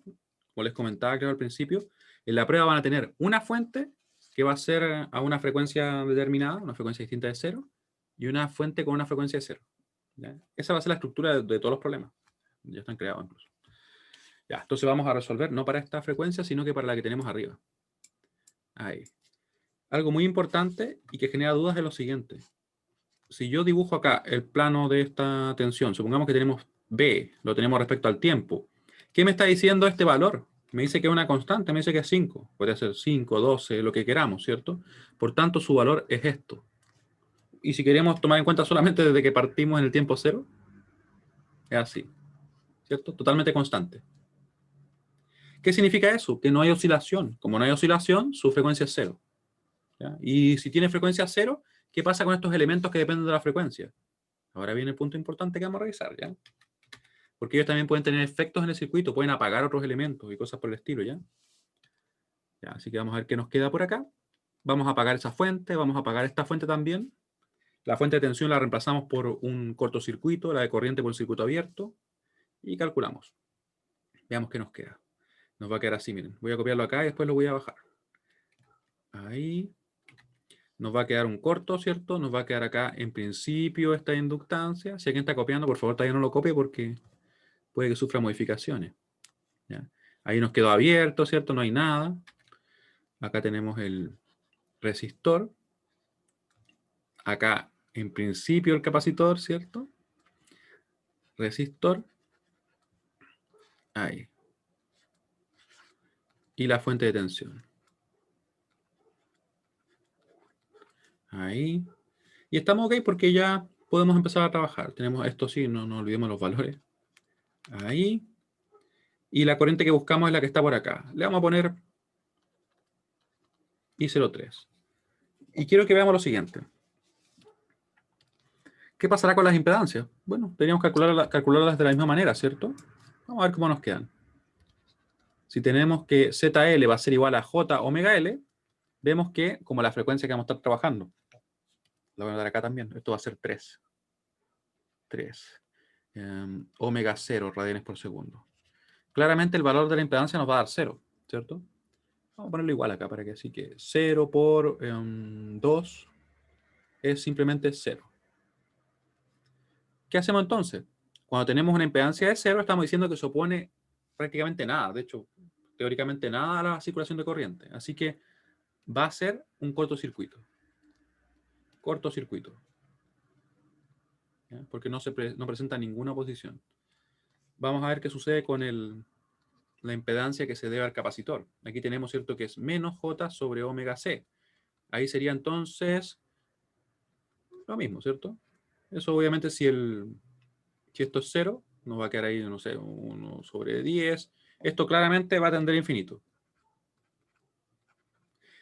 como les comentaba creo al principio, en la prueba van a tener una fuente que va a ser a una frecuencia determinada, una frecuencia distinta de 0, y una fuente con una frecuencia de 0. ¿Ya? Esa va a ser la estructura de todos los problemas. Ya están creados incluso. Ya, entonces vamos a resolver no para esta frecuencia, sino que para la que tenemos arriba. Ahí. Algo muy importante y que genera dudas es lo siguiente. Si yo dibujo acá el plano de esta tensión, supongamos que tenemos B, lo tenemos respecto al tiempo. ¿Qué me está diciendo este valor? Me dice que es una constante, me dice que es 5. Puede ser 5, 12, lo que queramos, ¿cierto? Por tanto, su valor es esto. Y si queremos tomar en cuenta solamente desde que partimos en el tiempo cero, es así, ¿cierto? Totalmente constante. ¿Qué significa eso? Que no hay oscilación. Como no hay oscilación, su frecuencia es cero. ¿Ya? Y si tiene frecuencia cero, ¿qué pasa con estos elementos que dependen de la frecuencia? Ahora viene el punto importante que vamos a revisar, ¿ya? Porque ellos también pueden tener efectos en el circuito, pueden apagar otros elementos y cosas por el estilo, ¿ya? Ya, así que vamos a ver qué nos queda por acá. Vamos a apagar esa fuente, vamos a apagar esta fuente también. La fuente de tensión la reemplazamos por un cortocircuito, la de corriente por el circuito abierto, y calculamos. Veamos qué nos queda. Nos va a quedar así, miren. Voy a copiarlo acá y después lo voy a bajar. Ahí. Nos va a quedar un corto, ¿cierto? Nos va a quedar acá, en principio, esta inductancia. Si alguien está copiando, por favor, todavía no lo copie porque puede que sufra modificaciones. ¿Ya? Ahí nos quedó abierto, ¿cierto? No hay nada. Acá tenemos el resistor. Acá, en principio, el capacitor, ¿cierto? Resistor. Ahí. Y la fuente de tensión. Ahí. Y estamos ok porque ya podemos empezar a trabajar. Tenemos esto sí, no olvidemos los valores. Ahí. Y la corriente que buscamos es la que está por acá. Le vamos a poner I03. Y quiero que veamos lo siguiente. ¿Qué pasará con las impedancias? Bueno, teníamos que calcularlas de la misma manera, ¿cierto? Vamos a ver cómo nos quedan. Si tenemos que ZL va a ser igual a J omega L, vemos que, como la frecuencia que vamos a estar trabajando, la voy a dar acá también, esto va a ser 3. 3. Omega 0 radianes por segundo. Claramente el valor de la impedancia nos va a dar 0, ¿cierto? Vamos a ponerlo igual acá para que así que 0 por 2 es simplemente 0. ¿Qué hacemos entonces? Cuando tenemos una impedancia de 0, estamos diciendo que se opone prácticamente nada, de hecho, teóricamente nada a la circulación de corriente. Así que va a ser un cortocircuito. Cortocircuito. ¿Ya? Porque no presenta ninguna oposición. Vamos a ver qué sucede con la impedancia que se debe al capacitor. Aquí tenemos, ¿cierto?, que es menos J sobre omega C. Ahí sería entonces lo mismo, ¿cierto? Eso obviamente si esto es 0, nos va a quedar ahí, no sé, 1 sobre 10. Esto claramente va a tender a infinito.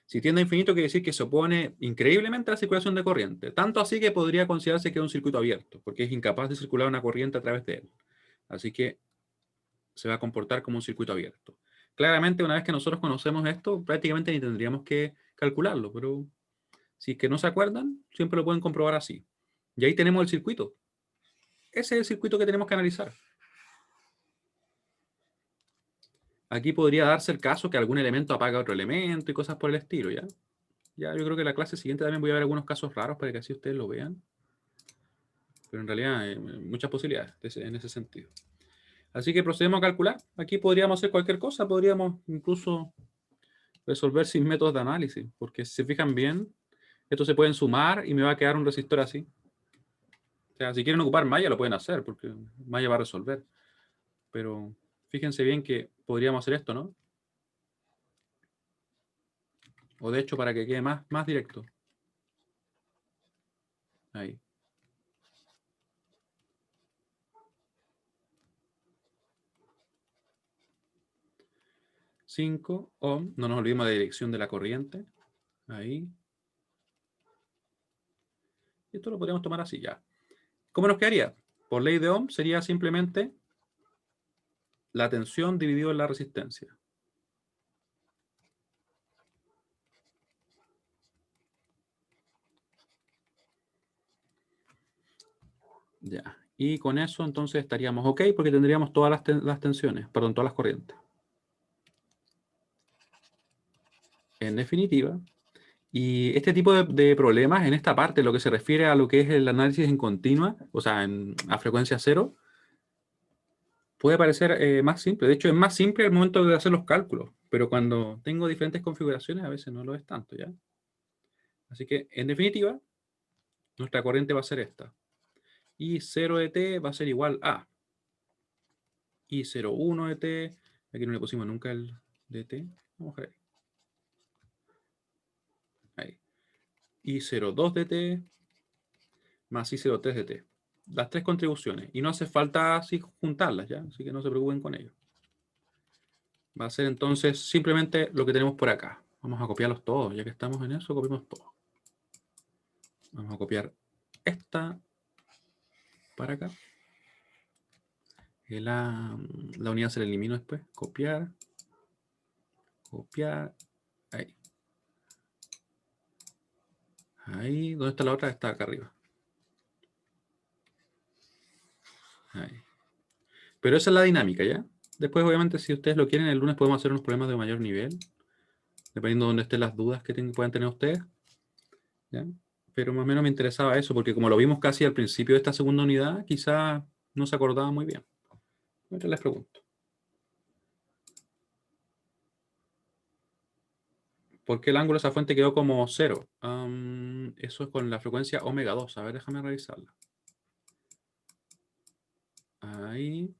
Si tiende a infinito, quiere decir que se opone increíblemente a la circulación de corriente. Tanto así que podría considerarse que es un circuito abierto, porque es incapaz de circular una corriente a través de él. Así que se va a comportar como un circuito abierto. Claramente, una vez que nosotros conocemos esto, prácticamente ni tendríamos que calcularlo, pero si es que no se acuerdan, siempre lo pueden comprobar así. Y ahí tenemos el circuito. Ese es el circuito que tenemos que analizar. Aquí podría darse el caso que algún elemento apaga otro elemento y cosas por el estilo, ¿ya? Ya, yo creo que en la clase siguiente también voy a ver algunos casos raros para que así ustedes lo vean. Pero en realidad hay muchas posibilidades en ese sentido. Así que procedemos a calcular. Aquí podríamos hacer cualquier cosa, podríamos incluso resolver sin métodos de análisis, porque si se fijan bien, estos se pueden sumar y me va a quedar un resistor así. O sea, si quieren ocupar malla lo pueden hacer, porque malla va a resolver. Pero fíjense bien que podríamos hacer esto, ¿no? O de hecho, para que quede más directo. Ahí. 5 ohm. No nos olvidemos de la dirección de la corriente. Ahí. Y esto lo podríamos tomar así ya. ¿Cómo nos quedaría? Por ley de Ohm sería simplemente la tensión dividido en la resistencia. Ya. Y con eso entonces estaríamos ok porque tendríamos todas las tensiones, perdón, todas las corrientes. En definitiva, y este tipo de problemas, en esta parte, lo que se refiere a lo que es el análisis en continua, o sea, a frecuencia cero, puede parecer más simple. De hecho, es más simple al momento de hacer los cálculos, pero cuando tengo diferentes configuraciones a veces no lo es tanto, ¿ya? Así que, en definitiva, nuestra corriente va a ser esta. Y 0 de t va a ser igual a y 0,1 de t. Aquí no le pusimos nunca el dt. Vamos a ver. Ahí. Y 0,2 de t más y 0,3 de t. Las tres contribuciones. Y no hace falta así juntarlas, ¿ya? Así que no se preocupen con ello. Va a ser entonces simplemente lo que tenemos por acá. Vamos a copiarlos todos. Ya que estamos en eso, copiamos todo. Vamos a copiar esta para acá. La unidad se la elimino después. Copiar. Copiar. Ahí. Ahí. ¿Dónde está la otra? Está acá arriba. Ahí. Pero esa es la dinámica, ¿ya? Después, obviamente, si ustedes lo quieren, el lunes podemos hacer unos problemas de mayor nivel, dependiendo de dónde estén las dudas que puedan tener ustedes, ¿ya? Pero más o menos me interesaba eso, porque como lo vimos casi al principio de esta segunda unidad, quizás no se acordaba muy bien. Entonces les pregunto. ¿Por qué el ángulo de esa fuente quedó como 0? Eso es con la frecuencia omega 2. A ver, déjame revisarla. Ahí,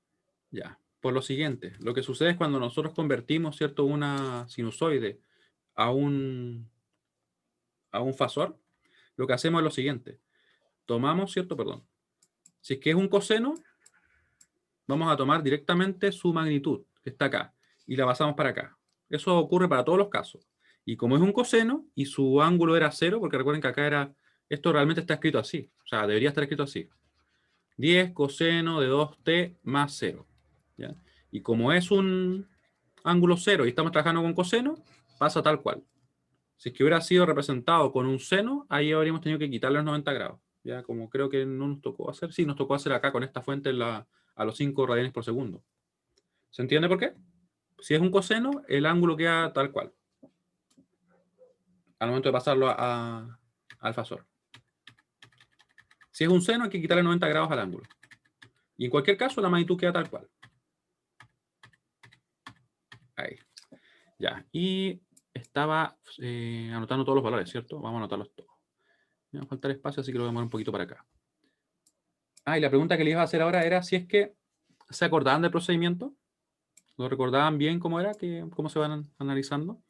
ya. Por lo siguiente, lo que sucede es cuando nosotros convertimos, ¿cierto?, una sinusoide a un fasor, lo que hacemos es lo siguiente. Tomamos, ¿cierto? Perdón. Si es que es un coseno, vamos a tomar directamente su magnitud, que está acá, y la pasamos para acá. Eso ocurre para todos los casos. Y como es un coseno y su ángulo era 0, porque recuerden que acá era, esto realmente está escrito así, o sea, debería estar escrito así. 10 coseno de 2t más 0. ¿Ya? Y como es un ángulo 0 y estamos trabajando con coseno, pasa tal cual. Si es que hubiera sido representado con un seno, ahí habríamos tenido que quitarle los 90 grados. Ya como creo que no nos tocó hacer, sí, nos tocó hacer acá con esta fuente a los 5 radianes por segundo. ¿Se entiende por qué? Si es un coseno, el ángulo queda tal cual. Al momento de pasarlo al fasor. Si es un seno, hay que quitarle 90 grados al ángulo. Y en cualquier caso, la magnitud queda tal cual. Ahí. Ya. Y estaba anotando todos los valores, ¿cierto? Vamos a anotarlos todos. Me va a faltar espacio, así que lo voy a mover un poquito para acá. Y la pregunta que les iba a hacer ahora era si es que se acordaban del procedimiento. ¿Lo recordaban bien cómo era? ¿Cómo se van analizando?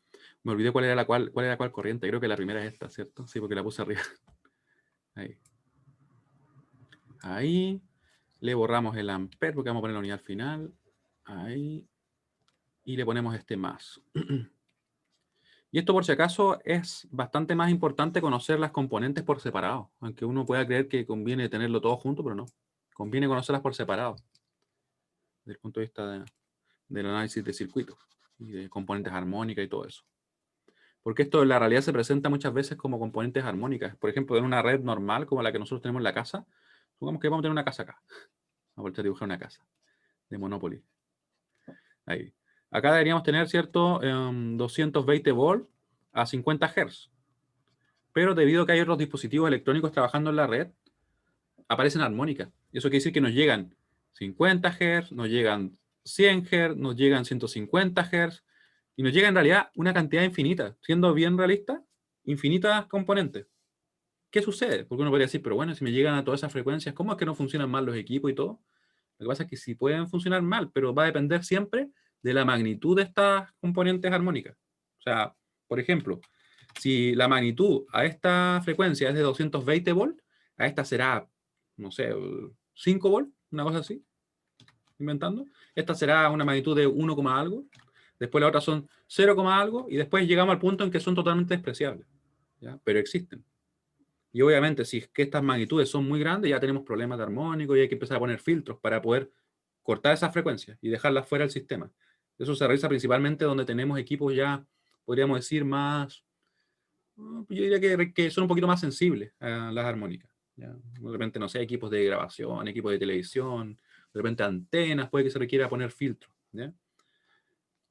Me olvidé cuál era cuál corriente. Creo que la primera es esta, ¿cierto? Sí, porque la puse arriba. Ahí. Ahí. Le borramos el ampere porque vamos a poner la unidad al final. Ahí. Y le ponemos este más. Y esto, por si acaso, es bastante más importante conocer las componentes por separado. Aunque uno pueda creer que conviene tenerlo todo junto, pero no. Conviene conocerlas por separado. Desde el punto de vista del análisis de circuitos y de componentes armónicas y todo eso. Porque esto en la realidad se presenta muchas veces como componentes armónicas. Por ejemplo, en una red normal como la que nosotros tenemos en la casa, supongamos que vamos a tener una casa acá. Vamos a dibujar una casa de Monopoly. Ahí. Acá deberíamos tener, ¿cierto? 220 volts a 50 Hz. Pero debido a que hay otros dispositivos electrónicos trabajando en la red, aparecen armónicas. Y eso quiere decir que nos llegan 50 Hz, nos llegan 100 Hz, nos llegan 150 Hz, y nos llega en realidad una cantidad infinita. Siendo bien realista, infinitas componentes. ¿Qué sucede? Porque uno podría decir, pero bueno, si me llegan a todas esas frecuencias, ¿cómo es que no funcionan mal los equipos y todo? Lo que pasa es que sí pueden funcionar mal, pero va a depender siempre de la magnitud de estas componentes armónicas. O sea, por ejemplo, si la magnitud a esta frecuencia es de 220 volts, a esta será, no sé, 5 volts, una cosa así, inventando. Esta será una magnitud de 1, algo. Después las otras son 0, algo. Y después llegamos al punto en que son totalmente despreciables. ¿Ya? Pero existen. Y obviamente, si es que estas magnitudes son muy grandes, ya tenemos problemas de armónico y hay que empezar a poner filtros para poder cortar esas frecuencias y dejarlas fuera del sistema. Eso se realiza principalmente donde tenemos equipos ya, podríamos decir, más, yo diría que son un poquito más sensibles a las armónicas. ¿Ya? De repente, no sé, equipos de grabación, equipos de televisión, de repente antenas, puede que se requiera poner filtros. ¿Ya?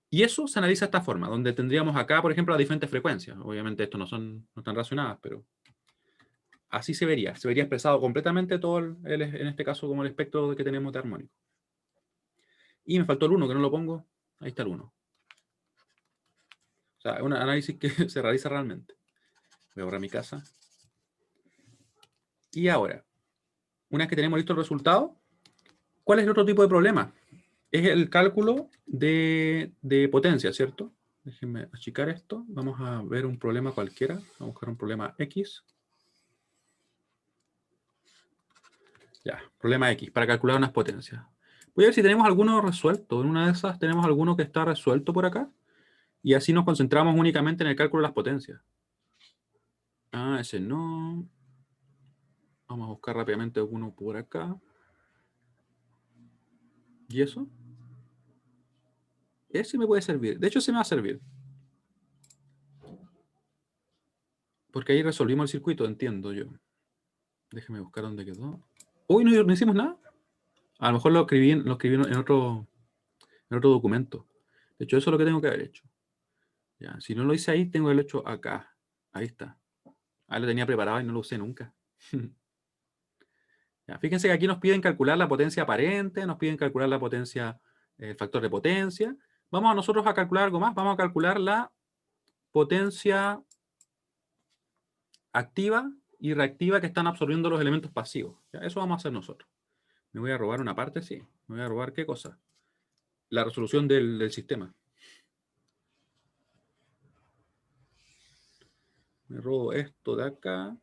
Y eso se analiza de esta forma, donde tendríamos acá, por ejemplo, las diferentes frecuencias. Obviamente esto no están relacionadas, pero así se vería expresado completamente todo, en este caso, como el espectro que tenemos de armónico. Y me faltó el 1, que no lo pongo. Ahí está el 1. O sea, es un análisis que se realiza realmente. Voy a borrar mi casa. Y ahora, una vez que tenemos listo el resultado, ¿cuál es el otro tipo de problema? Es el cálculo de potencia, ¿cierto? Déjenme achicar esto. Vamos a ver un problema cualquiera. Vamos a buscar un problema X. Ya, problema X, para calcular unas potencias. Voy a ver si tenemos alguno resuelto. En una de esas tenemos alguno que está resuelto por acá. Y así nos concentramos únicamente en el cálculo de las potencias. Ah, ese no. Vamos a buscar rápidamente uno por acá. ¿Y eso? Ese me puede servir. De hecho, ese me va a servir. Porque ahí resolvimos el circuito, entiendo yo. Déjeme buscar dónde quedó. Uy, no hicimos nada. A lo mejor lo escribí en otro documento. De hecho, eso es lo que tengo que haber hecho. Ya, si no lo hice ahí, tengo que haberlo hecho acá. Ahí está. Ahí lo tenía preparado y no lo usé nunca. Ya, fíjense que aquí nos piden calcular la potencia aparente, nos piden calcular la potencia, el factor de potencia. Vamos a nosotros a calcular algo más. Vamos a calcular la potencia activa y reactiva que están absorbiendo los elementos pasivos. ¿Ya? Eso vamos a hacer nosotros. Me voy a robar una parte, sí. Me voy a robar ¿qué cosa? La resolución del sistema. Me robo esto de acá.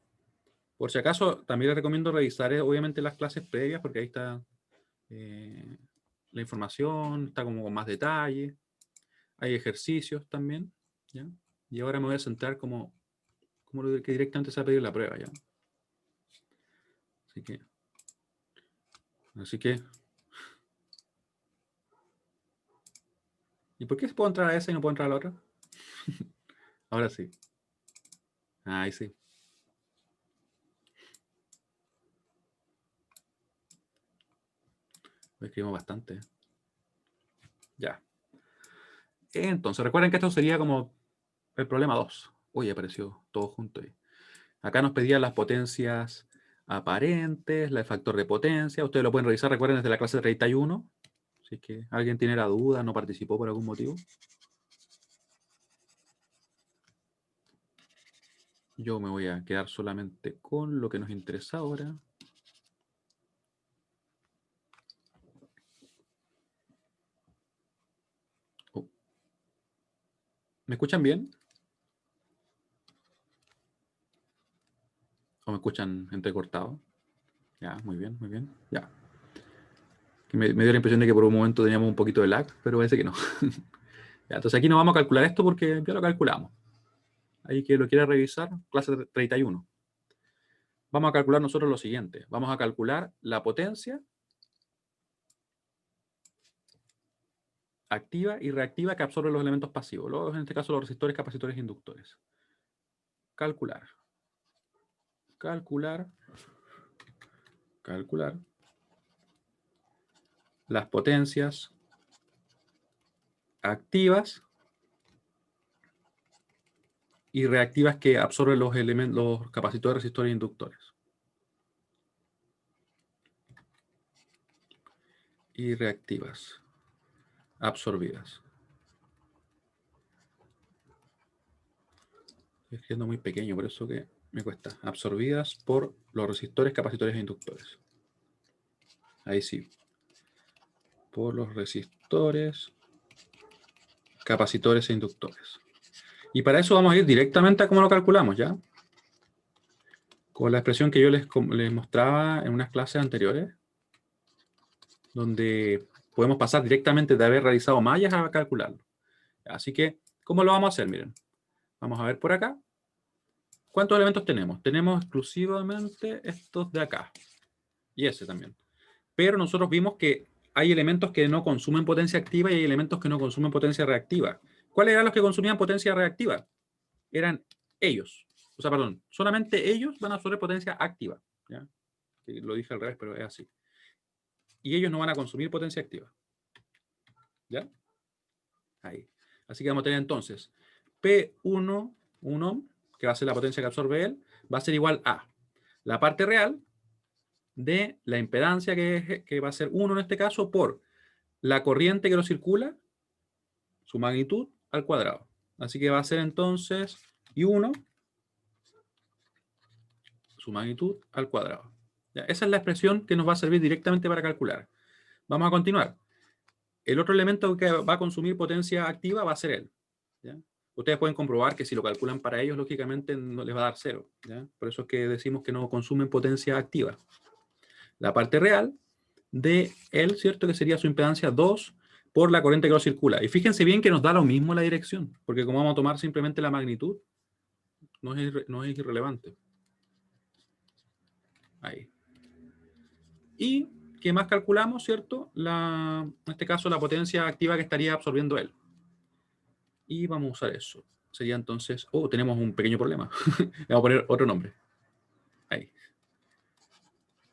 Por si acaso, también les recomiendo revisar, obviamente, las clases previas, porque ahí está la información, está como con más detalle. Hay ejercicios también. ¿Ya? Y ahora me voy a centrar como lo que directamente se va a pedir la prueba. ¿Ya? Así que ¿y por qué puedo entrar a esa y no puedo entrar a la otra? Ahora sí. Ahí sí. Lo escribimos bastante. Ya. Entonces, recuerden que esto sería como el problema 2. Uy, apareció todo junto ahí. Acá nos pedían las potencias aparentes, el factor de potencia. Ustedes lo pueden revisar, recuerden, desde la clase 31. Si es que alguien tiene la duda, no participó por algún motivo. Yo me voy a quedar solamente con lo que nos interesa ahora. Oh. ¿Me escuchan bien? ¿O me escuchan entrecortado? Ya, muy bien, muy bien. Ya. Que me dio la impresión de que por un momento teníamos un poquito de lag, pero parece que no. Ya, entonces aquí no vamos a calcular esto porque ya lo calculamos. Ahí que lo quiera revisar, clase 31. Vamos a calcular nosotros lo siguiente. Vamos a calcular la potencia activa y reactiva que absorben los elementos pasivos. Luego, en este caso, los resistores, capacitores e inductores. Calcular. Calcular. Calcular. Las potencias activas y reactivas que absorben los elementos, los capacitores, resistores e inductores. Y reactivas absorbidas. Estoy escribiendo muy pequeño, por eso que me cuesta. Absorbidas por los resistores, capacitores e inductores. Ahí sí. Por los resistores, capacitores e inductores. Y para eso vamos a ir directamente a cómo lo calculamos, ¿ya? Con la expresión que yo les mostraba en unas clases anteriores, donde podemos pasar directamente de haber realizado mallas a calcularlo. Así que, ¿cómo lo vamos a hacer? Miren, vamos a ver por acá. ¿Cuántos elementos tenemos? Tenemos exclusivamente estos de acá. Y ese también. Pero nosotros vimos que hay elementos que no consumen potencia activa y hay elementos que no consumen potencia reactiva. ¿Cuáles eran los que consumían potencia reactiva? Eran ellos. O sea, perdón, solamente ellos van a absorber potencia activa. ¿Ya? Lo dije al revés, pero es así. Y ellos no van a consumir potencia activa. ¿Ya? Ahí. Así que vamos a tener entonces P1, 1, que va a ser la potencia que absorbe él, va a ser igual a la parte real de la impedancia, que va a ser 1 en este caso, por la corriente que lo circula, su magnitud, al cuadrado. Así que va a ser entonces I1, su magnitud, al cuadrado. ¿Ya? Esa es la expresión que nos va a servir directamente para calcular. Vamos a continuar. El otro elemento que va a consumir potencia activa va a ser él. ¿Ya? Ustedes pueden comprobar que si lo calculan para ellos, lógicamente no les va a dar 0. ¿Ya? Por eso es que decimos que no consumen potencia activa. La parte real de él, ¿cierto? Que sería su impedancia 2 por la corriente que lo circula. Y fíjense bien que nos da lo mismo la dirección, porque como vamos a tomar simplemente la magnitud, no es irrelevante. Ahí. Y, ¿qué más calculamos, cierto? En este caso, la potencia activa que estaría absorbiendo él. Y vamos a usar eso. Sería entonces... Oh, tenemos un pequeño problema. Le vamos a poner otro nombre. Ahí.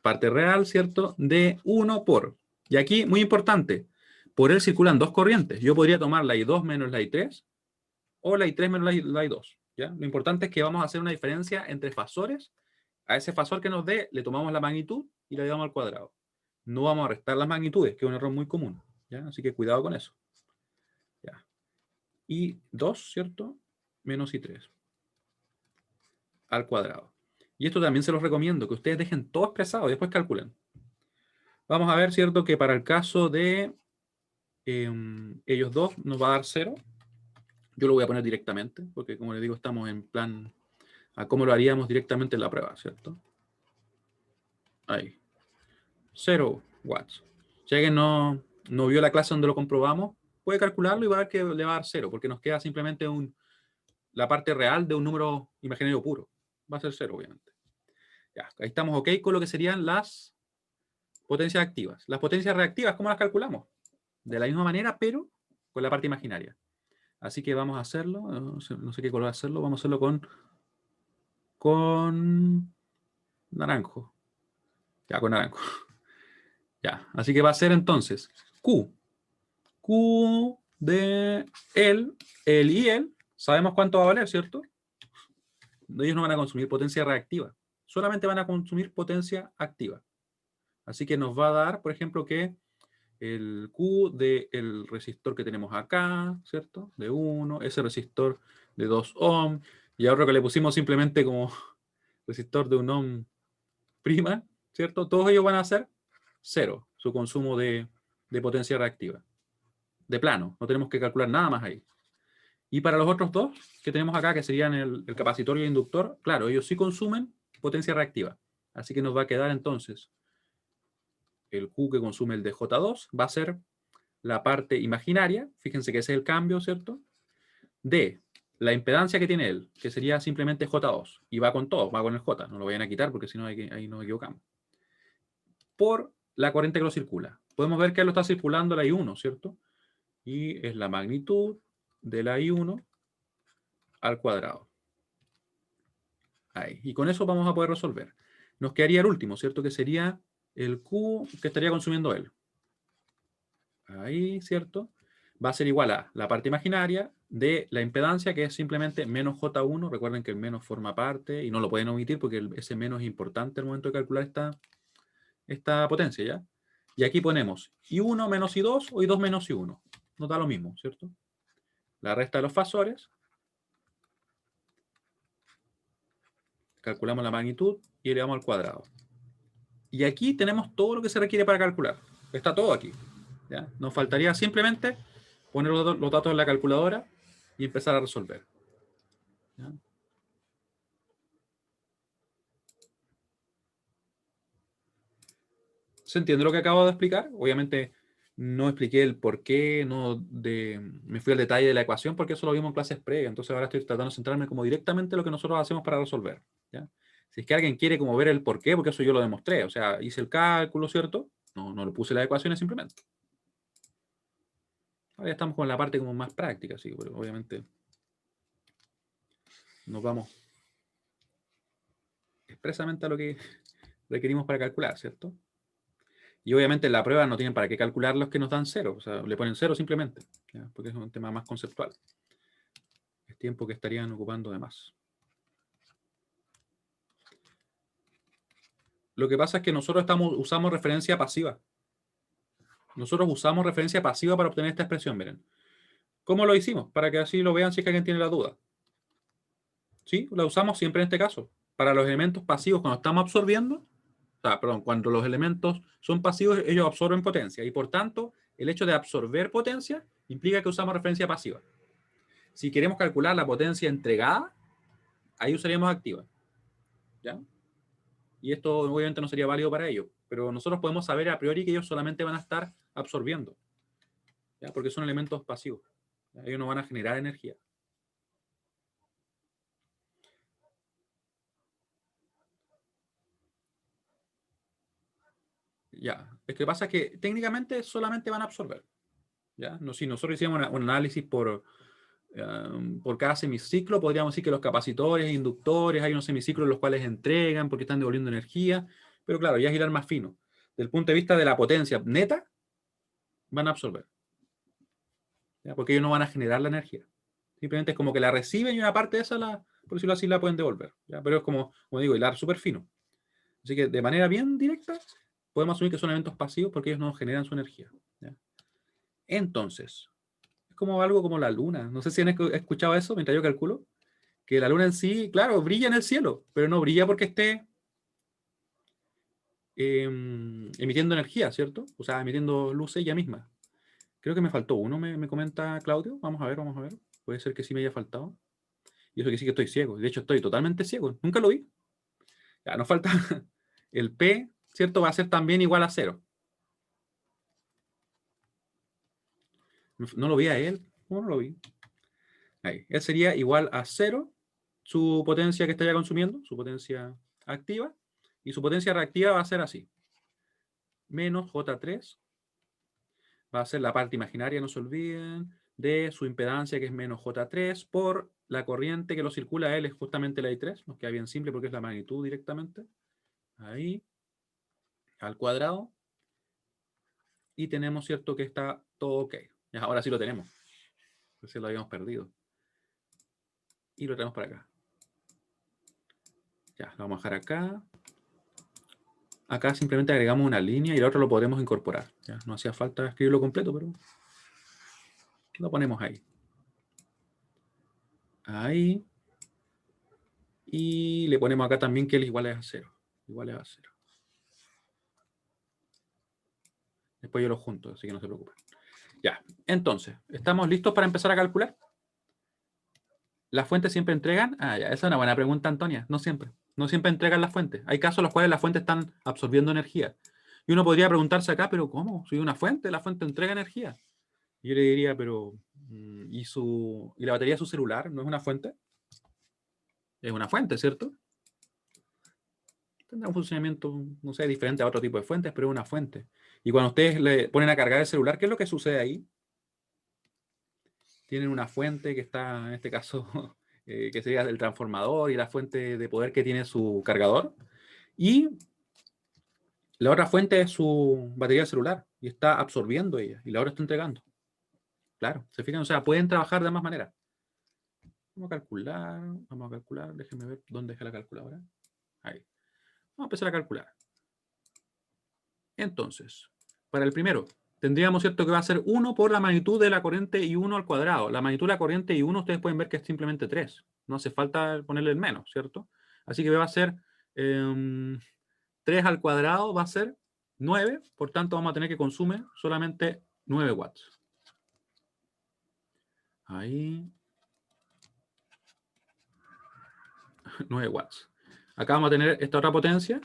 Parte real, ¿cierto? De 1 por... Y aquí, muy importante, por él circulan dos corrientes. Yo podría tomar la I2 menos la I3 o la I3 menos la I2. ¿Ya? Lo importante es que vamos a hacer una diferencia entre fasores. A ese fasor que nos dé, le tomamos la magnitud y la llevamos al cuadrado. No vamos a restar las magnitudes, que es un error muy común. ¿Ya? Así que cuidado con eso. ¿Ya? I2, ¿cierto? Menos I3 al cuadrado. Y esto también se los recomiendo, que ustedes dejen todo expresado y después calculen. Vamos a ver, ¿cierto? Que para el caso de ellos dos nos va a dar 0. Yo lo voy a poner directamente, porque como les digo, estamos en plan a cómo lo haríamos directamente en la prueba, ¿cierto? Ahí. 0 watts. Si alguien no vio la clase donde lo comprobamos, puede calcularlo y va a ver que le va a dar 0, porque nos queda simplemente la parte real de un número imaginario puro. Va a ser 0, obviamente. Ya, ahí estamos ok con lo que serían las potencias activas. Las potencias reactivas, ¿cómo las calculamos? De la misma manera, pero con la parte imaginaria. Así que vamos a hacerlo, no sé qué color hacerlo, vamos a hacerlo con naranjo. Ya, con naranjo. Ya, así que va a ser entonces Q. Q de el y el. Sabemos cuánto va a valer, ¿cierto? Ellos no van a consumir potencia reactiva. Solamente van a consumir potencia activa. Así que nos va a dar, por ejemplo, que el Q del resistor que tenemos acá, ¿cierto? De 1, ese resistor de 2 ohm, y ahora que le pusimos simplemente como resistor de 1 ohm prima, ¿cierto? Todos ellos van a ser 0, su consumo de potencia reactiva. De plano, no tenemos que calcular nada más ahí. Y para los otros dos que tenemos acá, que serían el capacitor y el inductor, claro, ellos sí consumen potencia reactiva. Así que nos va a quedar entonces el Q que consume el de J2 va a ser la parte imaginaria, fíjense que ese es el cambio, ¿cierto? De la impedancia que tiene él, que sería simplemente J2, y va con todo, va con el J, no lo vayan a quitar porque si no ahí nos equivocamos, por la corriente que lo circula. Podemos ver que él lo está circulando la I1, ¿cierto? Y es la magnitud de la I1 al cuadrado. Ahí. Y con eso vamos a poder resolver. Nos quedaría el último, ¿cierto? Que sería el Q que estaría consumiendo él. Ahí, ¿cierto? Va a ser igual a la parte imaginaria de la impedancia, que es simplemente menos J1. Recuerden que el menos forma parte y no lo pueden omitir porque ese menos es importante al momento de calcular esta potencia, ¿ya? Y aquí ponemos I1 menos I2 o I2 menos I1. Nos da lo mismo, ¿cierto? La resta de los fasores. Calculamos la magnitud y elevamos al cuadrado. Y aquí tenemos todo lo que se requiere para calcular. Está todo aquí, ¿ya? Nos faltaría simplemente poner los datos en la calculadora y empezar a resolver, ¿ya? ¿Se entiende lo que acabo de explicar? Obviamente no expliqué el por qué, me fui al detalle de la ecuación porque eso lo vimos en clases previas. Entonces ahora estoy tratando de centrarme como directamente en lo que nosotros hacemos para resolver, ¿ya? Si es que alguien quiere como ver el por qué, porque eso yo lo demostré. O sea, hice el cálculo, ¿cierto? No le puse las ecuaciones simplemente. Ahora ya estamos con la parte como más práctica, sí, pero obviamente nos vamos expresamente a lo que requerimos para calcular, ¿cierto? Y obviamente en la prueba no tienen para qué calcular los que nos dan cero, o sea, le ponen cero simplemente, ¿ya? Porque es un tema más conceptual. Es tiempo que estarían ocupando de más. Lo que pasa es que nosotros usamos referencia pasiva. Nosotros usamos referencia pasiva para obtener esta expresión, miren. ¿Cómo lo hicimos? Para que así lo vean si es que alguien tiene la duda. ¿Sí? La usamos siempre en este caso. Para los elementos pasivos, cuando estamos absorbiendo, o sea, perdón, cuando los elementos son pasivos, ellos absorben potencia. Y por tanto, el hecho de absorber potencia implica que usamos referencia pasiva. Si queremos calcular la potencia entregada, ahí usaríamos activa, ¿ya? Y esto obviamente no sería válido para ellos. Pero nosotros podemos saber a priori que ellos solamente van a estar absorbiendo, ¿ya? Porque son elementos pasivos, ¿ya? Ellos no van a generar energía. Ya, es que pasa que técnicamente solamente van a absorber, ¿ya? No, si nosotros hiciéramos un análisis por cada semiciclo, podríamos decir que los capacitores, inductores, hay unos semiciclos en los cuales entregan porque están devolviendo energía, pero claro, ya es hilar más fino. Desde el punto de vista de la potencia neta, van a absorber, ¿ya? Porque ellos no van a generar la energía. Simplemente es como que la reciben y una parte de esa, por decirlo así, la pueden devolver, ¿ya? Pero es como digo, hilar súper fino. Así que de manera bien directa, podemos asumir que son elementos pasivos porque ellos no generan su energía, ¿ya? Entonces, es como algo como la luna. No sé si han escuchado eso mientras yo calculo. Que la luna en sí, claro, brilla en el cielo, pero no brilla porque esté emitiendo energía, ¿cierto? O sea, emitiendo luz ella misma. Creo que me faltó uno, me comenta Claudio. Vamos a ver, vamos a ver. Puede ser que sí me haya faltado. Y eso que sí que estoy ciego. De hecho, estoy totalmente ciego. Nunca lo vi. Ya, nos falta el P, ¿cierto? Va a ser también igual a cero. No lo vi a él. ¿Cómo no lo vi? Ahí. Él sería igual a cero su potencia que estaría consumiendo, su potencia activa, y su potencia reactiva va a ser así. Menos J3 va a ser la parte imaginaria, no se olviden, de su impedancia, que es menos J3, por la corriente que lo circula a él, es justamente la I3, nos queda bien simple porque es la magnitud directamente. Ahí, al cuadrado. Y tenemos, ¿cierto?, que está todo ok. Ya, ahora sí lo tenemos. Recién lo habíamos perdido. Y lo tenemos para acá. Ya, lo vamos a dejar acá. Acá simplemente agregamos una línea y el otro lo podremos incorporar. ¿Ya? No hacía falta escribirlo completo, pero lo ponemos ahí. Ahí. Y le ponemos acá también que el igual es a 0. Igual es a 0. Después yo lo junto, así que no se preocupen. Ya, entonces, ¿estamos listos para empezar a calcular? ¿Las fuentes siempre entregan? Ah, ya, esa es una buena pregunta, Antonia. No siempre. No siempre entregan las fuentes. Hay casos en los cuales las fuentes están absorbiendo energía. Y uno podría preguntarse acá, pero ¿cómo? Soy una fuente, la fuente entrega energía. Y yo le diría, pero ¿y la batería de su celular no es una fuente? Es una fuente, ¿cierto? Tendrá un funcionamiento, no sé, diferente a otro tipo de fuentes, pero es una fuente. Y cuando ustedes le ponen a cargar el celular, ¿qué es lo que sucede ahí? Tienen una fuente que está, en este caso, que sería el transformador y la fuente de poder que tiene su cargador. Y la otra fuente es su batería celular y está absorbiendo ella y la otra está entregando. Claro, se fijan, o sea, pueden trabajar de ambas maneras. Vamos a calcular, déjenme ver dónde dejé la calculadora. Ahí. Vamos a empezar a calcular. Entonces, para el primero, tendríamos, ¿cierto?, que va a ser 1 por la magnitud de la corriente y 1 al cuadrado. La magnitud de la corriente y 1 ustedes pueden ver que es simplemente 3. No hace falta ponerle el menos, ¿cierto? Así que va a ser 3 al cuadrado, va a ser 9. Por tanto, vamos a tener que consumir solamente 9 watts. Ahí. 9 watts. Acá vamos a tener esta otra potencia,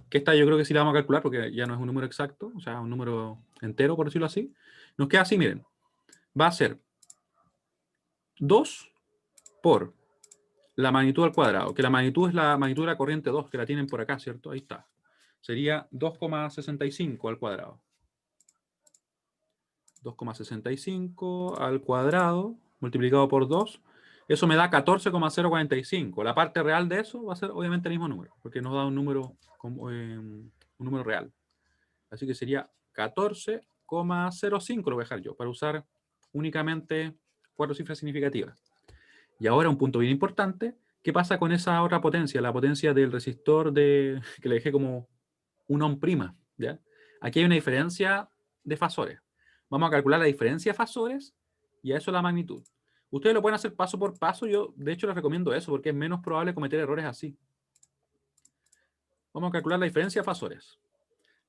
que esta yo creo que sí la vamos a calcular porque ya no es un número exacto, o sea, un número entero, por decirlo así. Nos queda así, miren. Va a ser 2 por la magnitud al cuadrado, que la magnitud es la magnitud de la corriente 2, que la tienen por acá, ¿cierto? Ahí está. Sería 2,65 al cuadrado. 2,65 al cuadrado multiplicado por 2. Eso me da 14,045. La parte real de eso va a ser obviamente el mismo número, porque nos da un número real. Así que sería 14,05 lo voy a dejar yo, para usar únicamente 4 cifras significativas. Y ahora un punto bien importante, ¿qué pasa con esa otra potencia? La potencia del resistor que le dejé como un ohm prima, ¿ya? Aquí hay una diferencia de fasores. Vamos a calcular la diferencia de fasores y a eso la magnitud. Ustedes lo pueden hacer paso por paso. Yo, de hecho, les recomiendo eso porque es menos probable cometer errores así. Vamos a calcular la diferencia de fasores.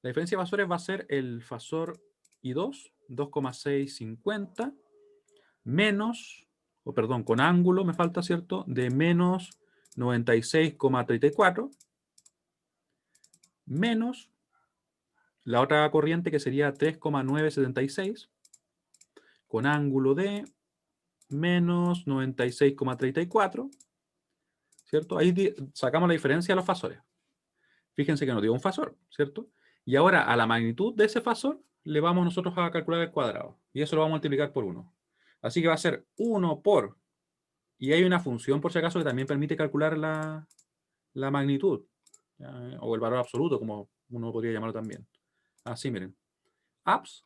La diferencia de fasores va a ser el fasor I2, 2,650, menos, con ángulo me falta, ¿cierto? De menos 96,34, menos la otra corriente que sería 3,976, con ángulo de menos 96,34, ¿cierto? Ahí sacamos la diferencia de los fasores. Fíjense que nos dio un fasor, ¿cierto? Y ahora a la magnitud de ese fasor le vamos nosotros a calcular el cuadrado. Y eso lo vamos a multiplicar por 1. Así que va a ser 1 por... Y hay una función, por si acaso, que también permite calcular la magnitud. O el valor absoluto, como uno podría llamarlo también. Así, miren. Apps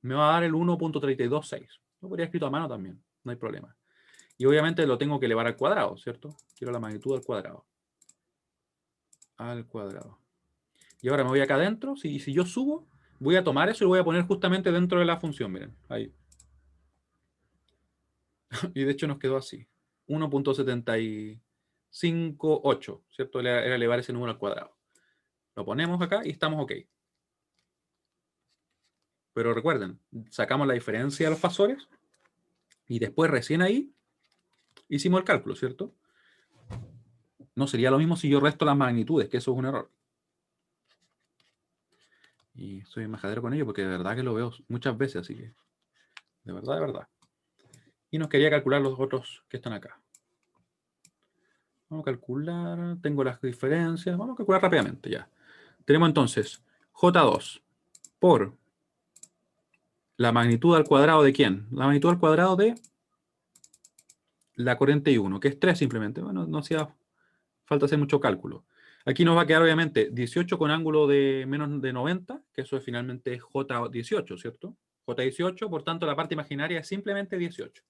me va a dar el 1,326. Lo podría escrito a mano también, no hay problema. Y obviamente lo tengo que elevar al cuadrado, ¿cierto? Quiero la magnitud al cuadrado. Al cuadrado. Y ahora me voy acá adentro. Si yo subo, voy a tomar eso y lo voy a poner justamente dentro de la función, miren. Ahí. Y de hecho nos quedó así. 1,758, ¿cierto? Era elevar ese número al cuadrado. Lo ponemos acá y estamos ok. Pero recuerden, sacamos la diferencia de los fasores y después recién ahí hicimos el cálculo, ¿cierto? No sería lo mismo si yo resto las magnitudes, que eso es un error. Y soy majadero con ello porque de verdad que lo veo muchas veces, así que de verdad, de verdad. Y nos quería calcular los otros que están acá. Vamos a calcular, tengo las diferencias, vamos a calcular rápidamente ya. Tenemos entonces J2 por la magnitud al cuadrado de ¿quién? La magnitud al cuadrado de la corriente I1, que es 3 simplemente. Bueno, no hacía falta hacer mucho cálculo. Aquí nos va a quedar obviamente 18 con ángulo de menos de 90, que eso es finalmente J18, ¿cierto? J18, por tanto la parte imaginaria es simplemente 18.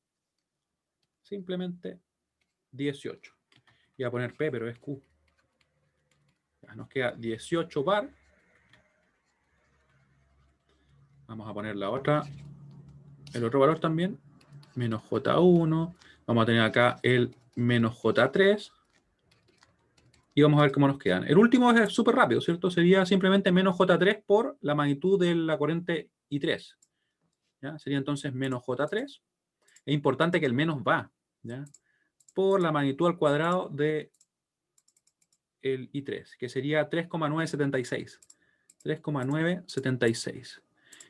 Simplemente 18. Iba a poner P, pero es Q. Ya, nos queda 18 bar. Vamos a poner el otro valor también. Menos J1. Vamos a tener acá el menos J3. Y vamos a ver cómo nos quedan. El último es súper rápido, ¿cierto? Sería simplemente menos J3 por la magnitud de la corriente I3. ¿Ya? Sería entonces menos J3. Es importante que el menos va, ¿ya? Por la magnitud al cuadrado de el I3, que sería 3,976. 3,976.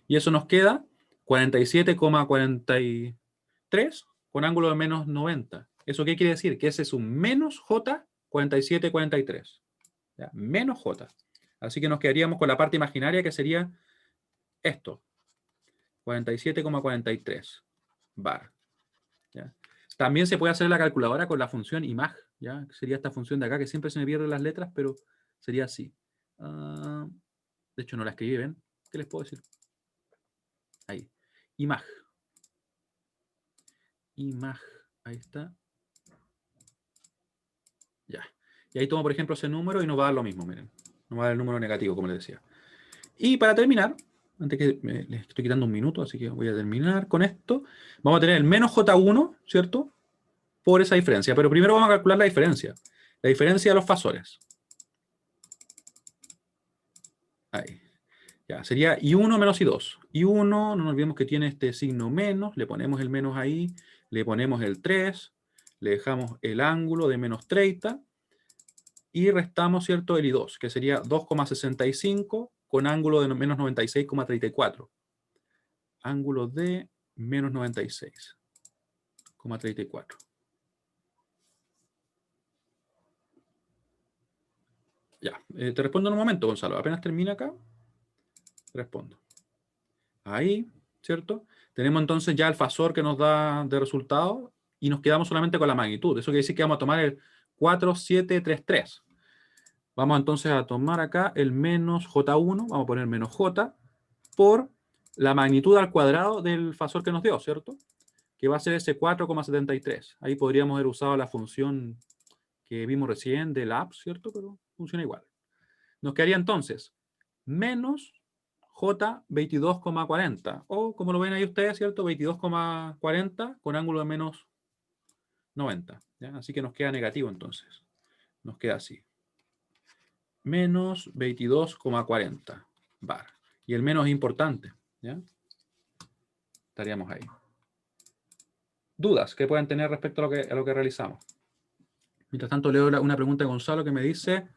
Y eso nos queda 47,43 con ángulo de menos 90. ¿Eso qué quiere decir? Que ese es un menos J 47,43. ¿Ya? Menos J. Así que nos quedaríamos con la parte imaginaria que sería esto. 47,43 bar. ¿Ya? También se puede hacer la calculadora con la función imag. ¿Ya? Sería esta función de acá, que siempre se me pierden las letras, pero sería así. De hecho, no la escribí, ¿ven? ¿Qué les puedo decir? Ahí. Imag. Imag. Ahí está. Ya. Y ahí tomo, por ejemplo, ese número y nos va a dar lo mismo, miren. Nos va a dar el número negativo, como les decía. Y para terminar, antes que les estoy quitando un minuto, así que voy a terminar con esto. Vamos a tener el menos J1, ¿cierto? Por esa diferencia. Pero primero vamos a calcular la diferencia. La diferencia de los fasores. Ahí. Ya, sería I1 menos I2. I1, no nos olvidemos que tiene este signo menos, le ponemos el menos ahí, le ponemos el 3, le dejamos el ángulo de menos 30 y restamos, ¿cierto?, el I2, que sería 2,65 con ángulo de menos 96,34. Ángulo de menos 96,34. Ya, te respondo en un momento, Gonzalo. Apenas termina acá, respondo. Ahí, ¿cierto? Tenemos entonces ya el fasor que nos da de resultado y nos quedamos solamente con la magnitud. Eso quiere decir que vamos a tomar el 4733. Vamos entonces a tomar acá el menos J1, vamos a poner menos J, por la magnitud al cuadrado del fasor que nos dio, ¿cierto? Que va a ser ese 4,73. Ahí podríamos haber usado la función que vimos recién del apps, ¿cierto? Pero funciona igual. Nos quedaría entonces menos J 22,40. O como lo ven ahí ustedes, ¿cierto? 22,40 con ángulo de menos 90. ¿Ya? Así que nos queda negativo entonces. Nos queda así. Menos 22,40 bar. Y el menos es importante. ¿Ya? Estaríamos ahí. ¿Dudas que puedan tener respecto a lo que realizamos? Mientras tanto, leo una pregunta de Gonzalo que me dice: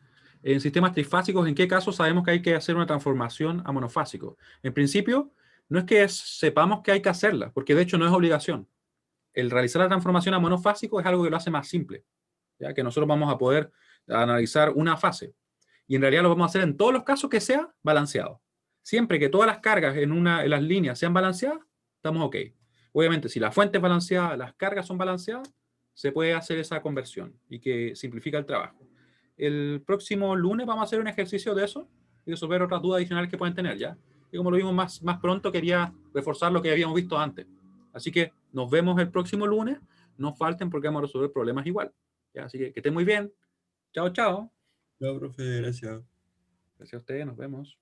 en sistemas trifásicos, ¿en qué caso sabemos que hay que hacer una transformación a monofásico? En principio, no es que sepamos que hay que hacerla, porque de hecho no es obligación. El realizar la transformación a monofásico es algo que lo hace más simple, ya que nosotros vamos a poder analizar una fase. Y en realidad lo vamos a hacer en todos los casos que sea balanceado. Siempre que todas las cargas en las líneas sean balanceadas, estamos ok. Obviamente, si la fuente es balanceada, las cargas son balanceadas, se puede hacer esa conversión y que simplifica el trabajo. El próximo lunes vamos a hacer un ejercicio de eso y resolver otras dudas adicionales que pueden tener, ¿ya? Y como lo vimos más pronto, quería reforzar lo que habíamos visto antes. Así que nos vemos el próximo lunes. No falten porque vamos a resolver problemas igual. ¿Ya? Así que estén muy bien. Chao, chao. Chao, profe, gracias. Gracias a ustedes, nos vemos.